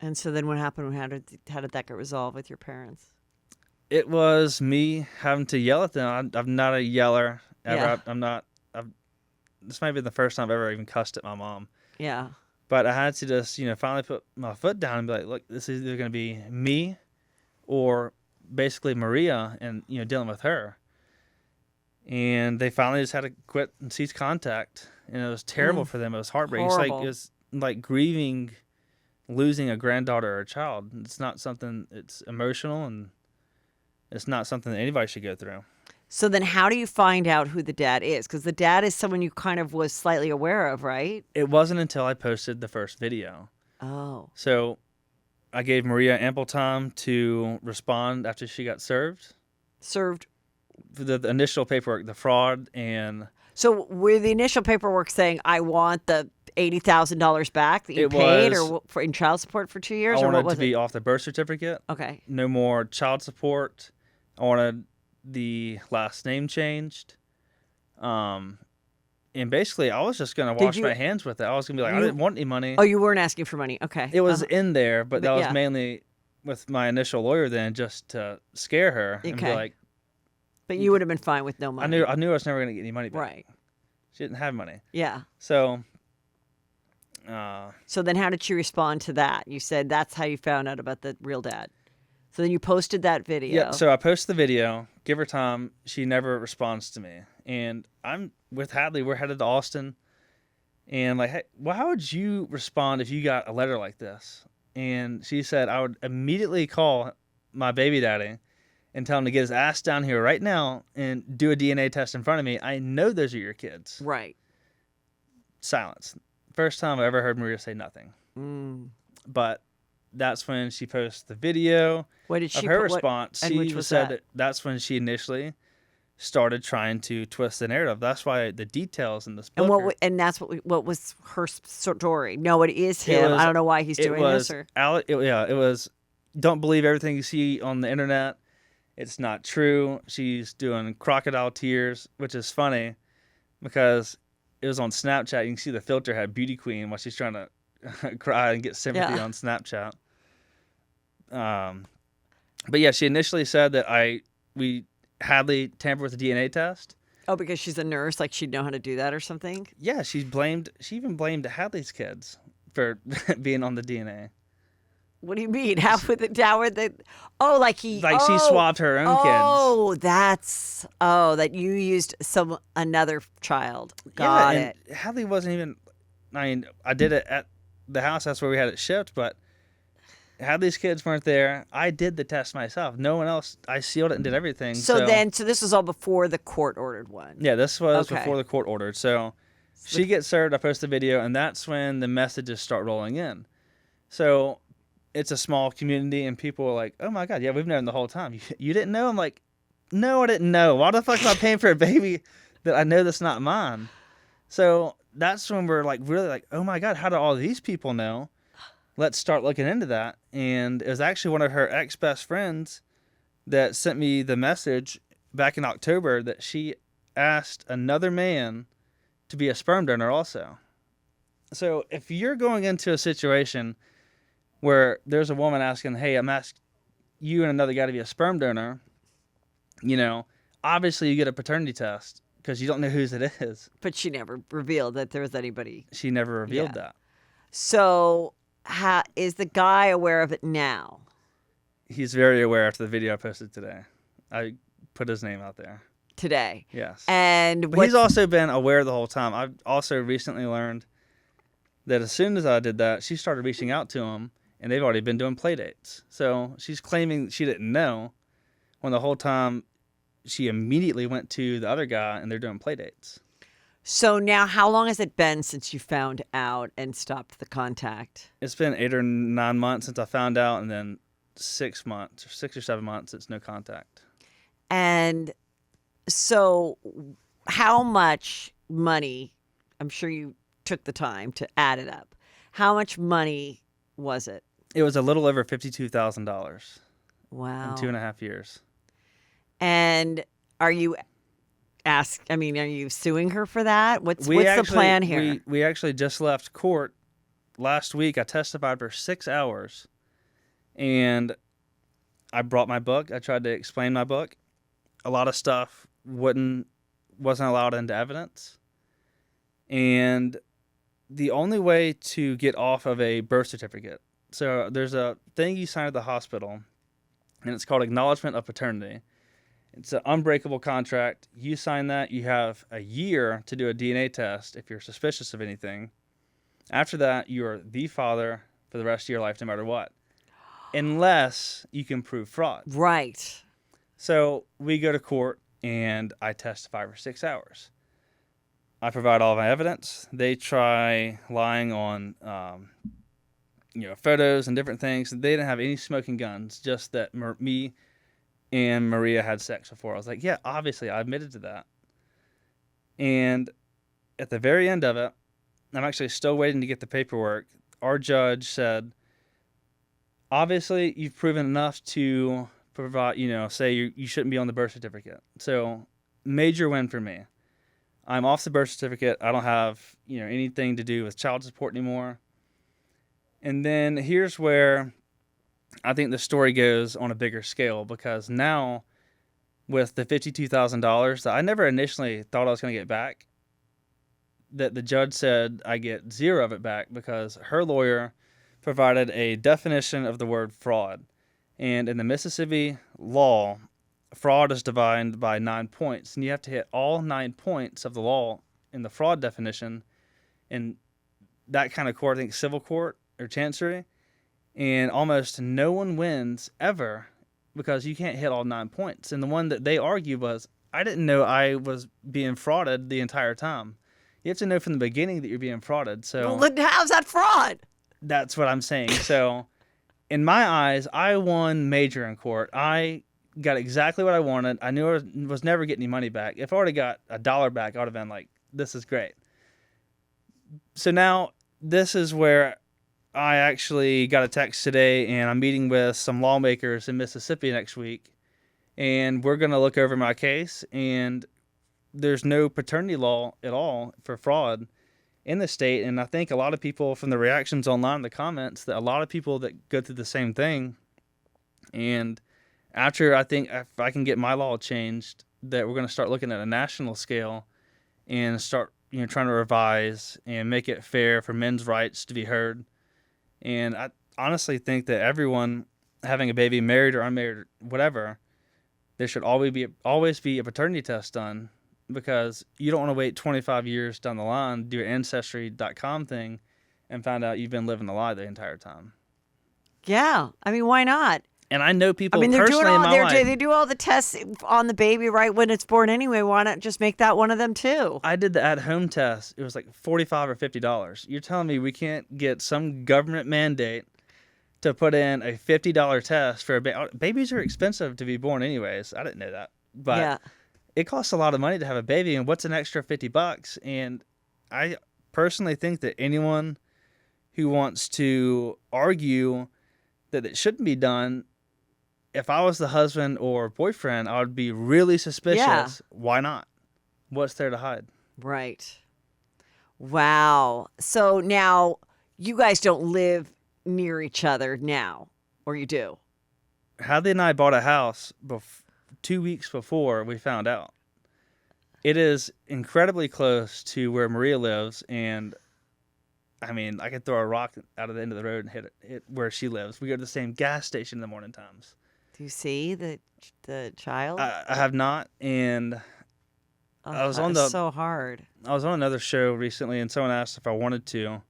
And so then what happened? How did that get resolved with your parents? It was me having to yell at them. I'm not a yeller ever. Yeah. This might be the first time I've ever even cussed at my mom. Yeah. But I had to just, finally put my foot down and be like, look, this is either going to be me or basically Maria and, dealing with her. And they finally just had to quit and cease contact. And it was terrible for them. It was heartbreaking. Horrible. It was like grieving losing a granddaughter or a child. It's not something, it's emotional, and it's not something that anybody should go through. So then how do you find out who the dad is? Because the dad is someone you kind of was slightly aware of, right? It wasn't until I posted the first video. Oh. So I gave Maria ample time to respond after she got served. Served? The initial paperwork, the fraud, and... So were the initial paperwork saying, I want the $80,000 back that you paid or in child support for 2 years? I or what wanted was to be off the birth certificate. Okay. No more child support. I wanted the last name changed. And basically, I was just going to wash my hands with it. I was going to be like, I didn't want any money. Oh, you weren't asking for money. Okay. It was in there, but that was mainly with my initial lawyer then, just to scare her and be like... But you would have been fine with no money. I knew I was never going to get any money back. Right. She didn't have money. Yeah. So... So then how did she respond to that? You said that's how you found out about the real dad. So then you posted that video. Yeah, so I posted the video, give her time. She never responds to me. And I'm with Hadley. We're headed to Austin. And like, hey, well, how would you respond if you got a letter like this? And she said, I would immediately call my baby daddy and tell him to get his ass down here right now and do a DNA test in front of me. I know those are your kids. Right. Silence. First time I ever heard Maria say nothing. But that's when she posted the video What did she of her put, response. She said that's when she initially started trying to twist the narrative. That's why the details in this book. And that's what was her story. No, it is him. I don't know why he's doing this. Or it was. Don't believe everything you see on the internet. It's not true. She's doing crocodile tears, which is funny because it was on Snapchat. You can see the filter had Beauty Queen while she's trying to cry and get sympathy on Snapchat. But yeah, she initially said that Hadley tampered with the DNA test. Oh, because she's a nurse, like she'd know how to do that or something? Yeah, she even blamed Hadley's kids for being on the DNA. What do you mean? How would they? Oh, like he... Like she swabbed her own kids. That you used another child. Got it. And Hadley wasn't even... I mean, I did it at the house. That's where we had it shipped, but Hadley's kids weren't there. I did the test myself. No one else. I sealed it and did everything. So this was all before the court-ordered one. Yeah, this was before the court ordered. So she gets served. I post the video, and that's when the messages start rolling in. So... it's a small community, and people are like, oh, my God, yeah, we've known the whole time. You didn't know? I'm like, no, I didn't know. Why the fuck am I paying for a baby that I know that's not mine? So that's when we're like really like, oh, my God, how do all these people know? Let's start looking into that. And it was actually one of her ex-best friends that sent me the message back in October that she asked another man to be a sperm donor also. So if you're going into a situation where there's a woman asking, hey, I'm asking you and another guy to be a sperm donor, obviously you get a paternity test because you don't know whose it is. But she never revealed that there was anybody. She never revealed that. So is the guy aware of it now? He's very aware after the video I posted today. I put his name out there. Today. Yes. And But he's also been aware the whole time. I've also recently learned that as soon as I did that, she started reaching out to him, and they've already been doing play dates. So she's claiming she didn't know, when the whole time she immediately went to the other guy, and they're doing play dates. So now, how long has it been since you found out and stopped the contact? It's been 8 or 9 months since I found out, and then 6 months, or 6 or 7 months, it's no contact. And so how much money, I'm sure you took the time to add it up. How much money was it? It was a little over $52,000 Wow. in 2.5 years. And are you are you suing her for that? What's the plan here? We actually just left court last week. I testified for 6 hours, and I brought my book. I tried to explain my book. A lot of stuff wasn't allowed into evidence, and the only way to get off of a birth certificate. So there's a thing you sign at the hospital, and it's called acknowledgement of paternity. It's an unbreakable contract. You sign that. You have a year to do a DNA test if you're suspicious of anything. After that, you're the father for the rest of your life, no matter what, unless you can prove fraud. Right. So we go to court, and I testify for 6 hours. I provide all of my evidence. They try lying on, photos and different things. They didn't have any smoking guns, just that me and Maria had sex before. I was like, yeah, obviously, I admitted to that. And at the very end of it, I'm actually still waiting to get the paperwork. Our judge said, obviously, you've proven enough to provide, say you shouldn't be on the birth certificate. So, major win for me. I'm off the birth certificate. I don't have, anything to do with child support anymore. And then here's where I think the story goes on a bigger scale, because now with the $52,000 that I never initially thought I was going to get back, that the judge said I get zero of it back because her lawyer provided a definition of the word fraud. And in the Mississippi law, fraud is divided by 9 points, and you have to hit all 9 points of the law in the fraud definition in that kind of court, I think civil court or chancery, and almost no one wins ever because you can't hit all 9 points. And the one that they argue was, I didn't know I was being frauded the entire time. You have to know from the beginning that you're being frauded. So well, how's that fraud? That's what I'm saying. So in my eyes, I won major in court. I got exactly what I wanted. I knew I was never getting any money back. If I would have got $1 back, I would have been like, this is great. So now this is where I actually got a text today, and I'm meeting with some lawmakers in Mississippi next week, and we're going to look over my case, and there's no paternity law at all for fraud in the state. And I think a lot of people, from the reactions online in the comments, that a lot of people that go through the same thing. And after, I think if I can get my law changed, that we're going to start looking at a national scale and start, trying to revise and make it fair for men's rights to be heard. And I honestly think that everyone having a baby, married or unmarried, or whatever, there should always be a paternity test done, because you don't want to wait 25 years down the line, do an Ancestry.com thing, and find out you've been living a lie the entire time. Yeah. I mean, why not? And I know people they're personally doing all, in my life. They do all the tests on the baby right when it's born anyway. Why not just make that one of them too? I did the at-home test. It was like $45 or $50. You're telling me we can't get some government mandate to put in a $50 test for a baby? Babies are expensive to be born anyways. I didn't know that. But yeah. It costs a lot of money to have a baby, and what's an extra $50? And I personally think that anyone who wants to argue that it shouldn't be done, if I was the husband or boyfriend, I would be really suspicious. Yeah. Why not? What's there to hide? Right. Wow. So now you guys don't live near each other now, or you do? Hadley and I bought a house 2 weeks before we found out. It is incredibly close to where Maria lives, and I mean, I could throw a rock out of the end of the road and hit where she lives. We go to the same gas station in the morning times. Do you see the child? I have not, and Oh, I was that on is the so hard. I was on another show recently, and someone asked if I wanted to,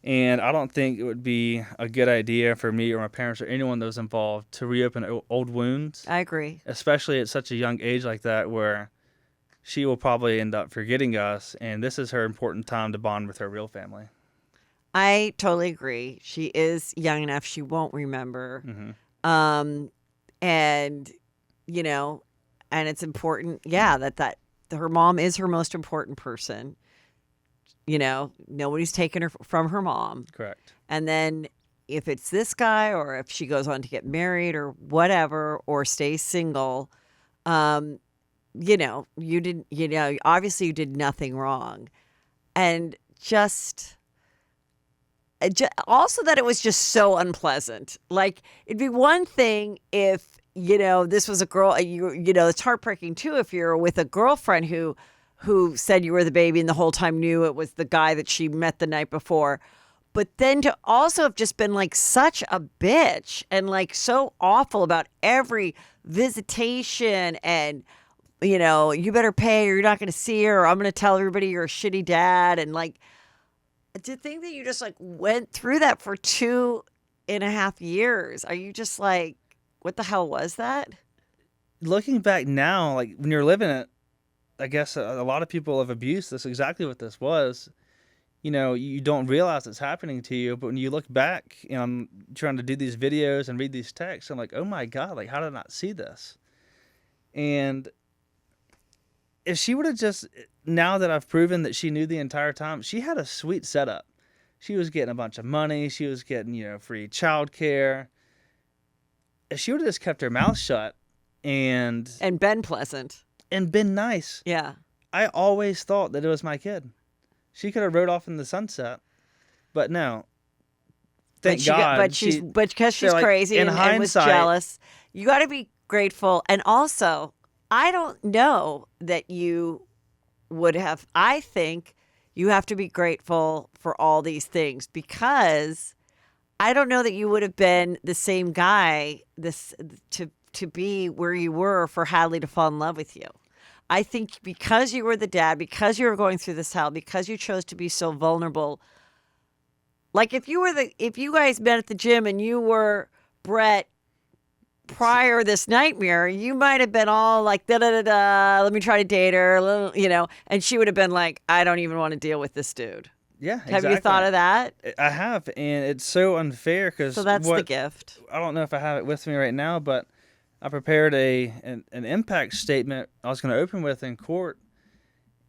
and I don't think it would be a good idea for me or my parents or anyone that was involved to reopen old wounds, I agree. especially at such a young age like that, where she will probably end up forgetting us, and this is her important time to bond with her real family. I totally agree. She is young enough; she won't remember. Mm-hmm. And you know, and it's important, yeah, that her mom is her most important person. You know, nobody's taken her from her mom. Correct. And then if it's this guy, or if she goes on to get married or whatever, or stays single, obviously you did nothing wrong. And also that it was just so unpleasant. Like, it'd be one thing if, this was a girl, it's heartbreaking too if you're with a girlfriend who said you were the baby and the whole time knew it was the guy that she met the night before. But then to also have just been like such a bitch and like so awful about every visitation and, you better pay or you're not going to see her, or I'm going to tell everybody you're a shitty dad. And like, to think that you just like went through that for 2.5 years. Are you just like, what the hell was that? Looking back now, like when you're living it, I guess a lot of people have abused this. Exactly what this was. You don't realize it's happening to you, but when you look back and I'm trying to do these videos and read these texts, I'm like, oh my God, like how did I not see this? And if she would have just, now that I've proven that she knew the entire time, she had a sweet setup. She was getting a bunch of money. She was getting, free childcare. If she would have just kept her mouth shut and been pleasant and been nice. Yeah. I always thought that it was my kid. She could have rode off in the sunset, but no. Thank God. But because she's like, crazy and was jealous, you got to be grateful. And also, I don't know that you would have. I think you have to be grateful for all these things, because I don't know that you would have been the same guy to be where you were for Hadley to fall in love with you. I think because you were the dad, because you were going through this hell, because you chose to be so vulnerable. Like if you guys met at the gym and you were Brett prior this nightmare, you might have been all like, da da da da, let me try to date her, and she would have been like, I don't even want to deal with this dude. Yeah, exactly. Have you thought of that? I have, and it's so unfair because so that's the gift. I don't know if I have it with me right now, but I prepared an impact statement I was going to open with in court,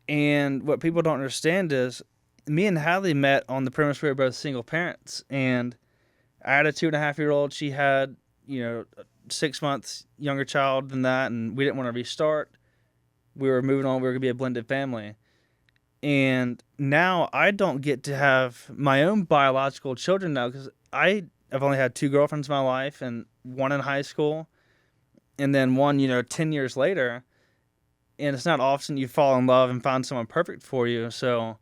and what people don't understand is me and Hadley met on the premise we were both single parents, and I had a 2.5-year-old. She had, a 6 months younger child than that, and we didn't want to restart. We were moving on. We were going to be a blended family. And now I don't get to have my own biological children now because I've only had 2 girlfriends in my life, and one in high school, and then one, 10 years later. And it's not often you fall in love and find someone perfect for you. So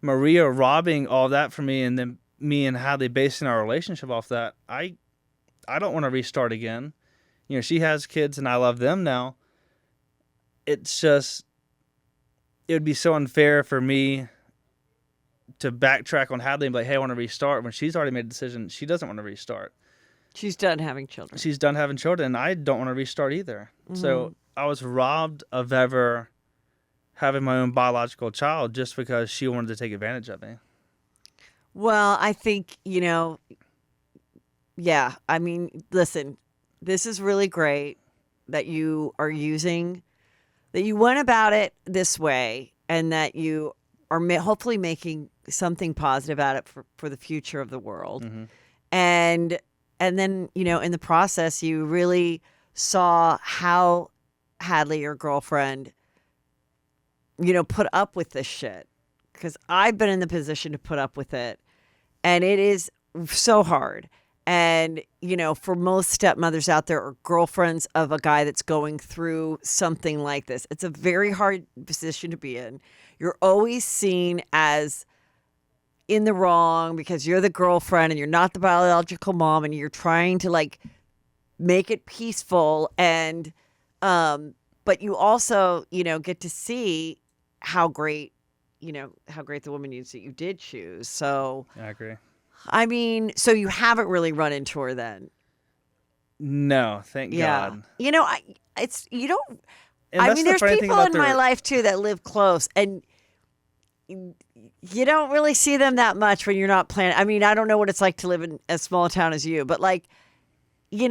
Maria robbing all that from me, and then me and Hadley basing our relationship off that, I don't want to restart again. She has kids and I love them now. It's just, it would be so unfair for me to backtrack on Hadley and be like, hey, I want to restart, when she's already made a decision she doesn't want to restart. She's done having children. She's done having children, and I don't want to restart either. Mm-hmm. So I was robbed of ever having my own biological child just because she wanted to take advantage of me. Well, I think, yeah, I mean, listen, this is really great that you are that you went about it this way, and that you are hopefully making something positive out of it for the future of the world. Mm-hmm. And then, in the process, you really saw how Hadley, your girlfriend, put up with this shit. Because I've been in the position to put up with it. And it is so hard. And, for most stepmothers out there, or girlfriends of a guy that's going through something like this, it's a very hard position to be in. You're always seen as in the wrong because you're the girlfriend and you're not the biological mom, and you're trying to like make it peaceful, and but you also, get to see how great the woman is that you did choose. So I agree. I mean, so you haven't really run into her then. No, thank God. You don't. And I that's mean, the there's funny thing people about in my life too that live close, and you don't really see them that much when you're not planning. I mean, I don't know what it's like to live in as small a town as you, but like, you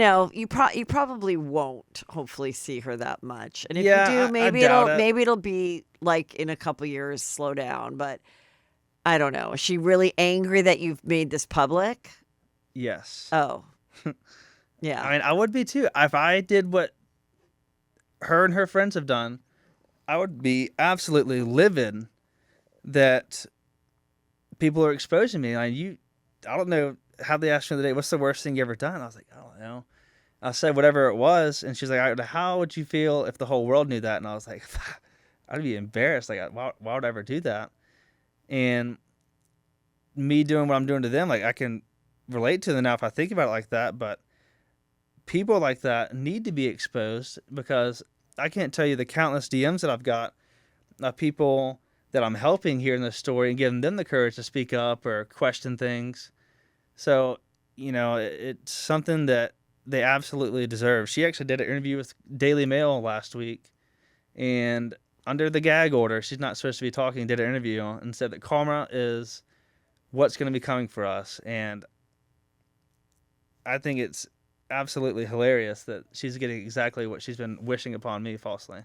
probably won't hopefully see her that much. And if you do, maybe it'll be like in a couple years, slow down. But I don't know. Is she really angry that you've made this public? Yes. Oh, yeah. I mean, I would be too. If I did what her and her friends have done, I would be absolutely livid that people are exposing me. I don't know how they asked me the other day, what's the worst thing you ever done? I was like, I don't know. I said whatever it was, and she's like, how would you feel if the whole world knew that? And I was like, I'd be embarrassed. Like, why would I ever do that? And me doing what I'm doing to them, like, I can relate to them now if I think about it like that, but people like that need to be exposed, because I can't tell you the countless DMs that I've got of people that I'm helping hearing this story and giving them the courage to speak up or question things. So, it's something that they absolutely deserve. She actually did an interview with Daily Mail last week, and under the gag order, she's not supposed to be talking, did an interview and said that karma is what's going to be coming for us. And I think it's absolutely hilarious that she's getting exactly what she's been wishing upon me falsely.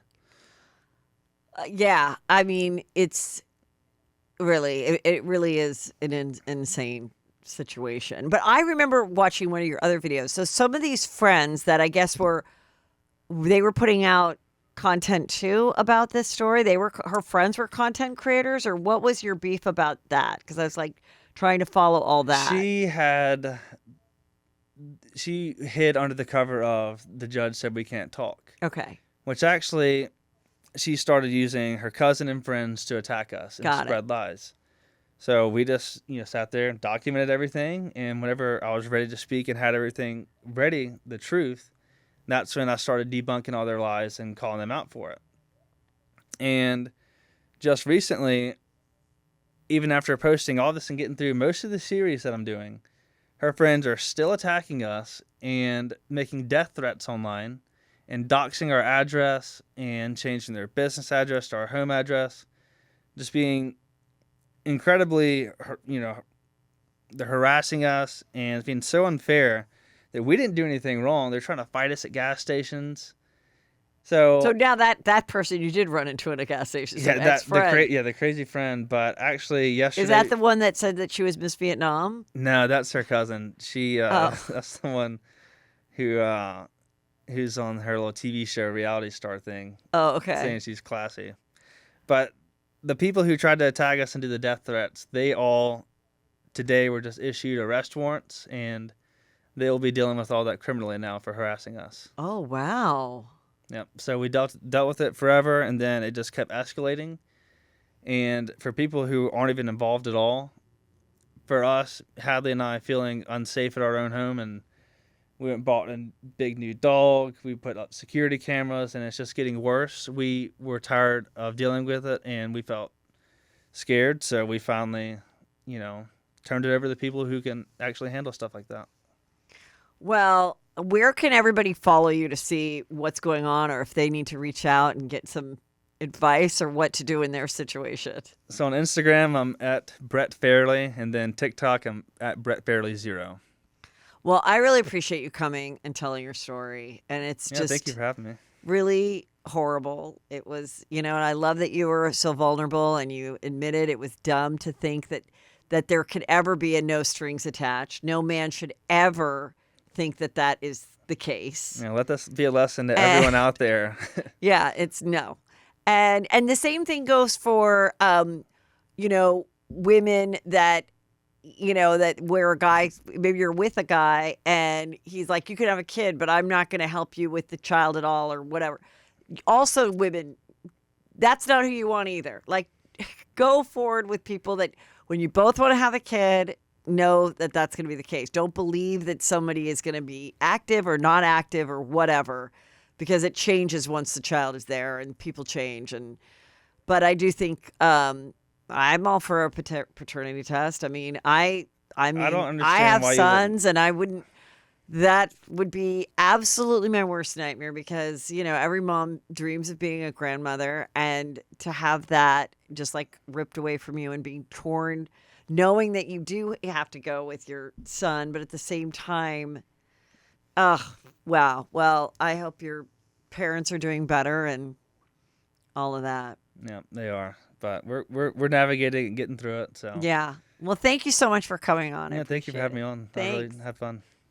Yeah, I mean, it's really, it really is an insane situation. But I remember watching one of your other videos. So some of these friends that I guess they were putting out content too about this story. Her friends were content creators, or what was your beef about that? Because I was like trying to follow all that. She hid under the cover of the judge said we can't talk. Okay. Which actually, she started using her cousin and friends to attack us and spread lies. So we just, sat there and documented everything. And whenever I was ready to speak and had everything ready, the truth, that's when I started debunking all their lies and calling them out for it. And just recently, even after posting all this and getting through most of the series that I'm doing, her friends are still attacking us and making death threats online and doxing our address and changing their business address to our home address. Just being incredibly, they're harassing us and being so unfair that we didn't do anything wrong. They're trying to fight us at gas stations. So now that person you did run into at a gas station, the crazy friend. But actually, yesterday, is that the one that said that she was Miss Vietnam? No, that's her cousin. She that's the one who's on her little TV show, reality star thing. Oh, okay. Saying she's classy. But the people who tried to attack us and do the death threats, they all today were just issued arrest warrants, and they'll be dealing with all that criminally now for harassing us. Oh, wow. Yep. So we dealt with it forever, and then it just kept escalating. And for people who aren't even involved at all, for us, Hadley and I feeling unsafe at our own home, and we went and bought a big new dog. We put up security cameras, and it's just getting worse. We were tired of dealing with it, and we felt scared. So we finally, turned it over to the people who can actually handle stuff like that. Well, where can everybody follow you to see what's going on, or if they need to reach out and get some advice or what to do in their situation? So on Instagram, I'm at Brett Fairley, and then TikTok, I'm at Brett Fairley 0. Well, I really appreciate you coming and telling your story, and it's just thank you for having me. Really horrible. It was, and I love that you were so vulnerable and you admitted it was dumb to think that there could ever be a no strings attached. No man should ever think that is the case. Let this be a lesson to everyone out there. Yeah, it's no. And the same thing goes for, women that, that where a guy, maybe you're with a guy and he's like, you can have a kid, but I'm not going to help you with the child at all or whatever. Also, women, that's not who you want either. Like, go forward with people that when you both want to have a kid, know that that's going to be the case. Don't believe that somebody is going to be active or not active or whatever, because it changes once the child is there and people change. But I do think I'm all for a paternity test. I mean, I don't understand. I have sons, and I wouldn't. That would be absolutely my worst nightmare, because, every mom dreams of being a grandmother, and to have that just like ripped away from you and being torn, knowing that you do have to go with your son, but at the same time, wow. Well, I hope your parents are doing better and all of that. Yeah, they are. But we're navigating and getting through it. So yeah. Well, thank you so much for coming on. Yeah, thank you for having me on. I really Thanks. had fun.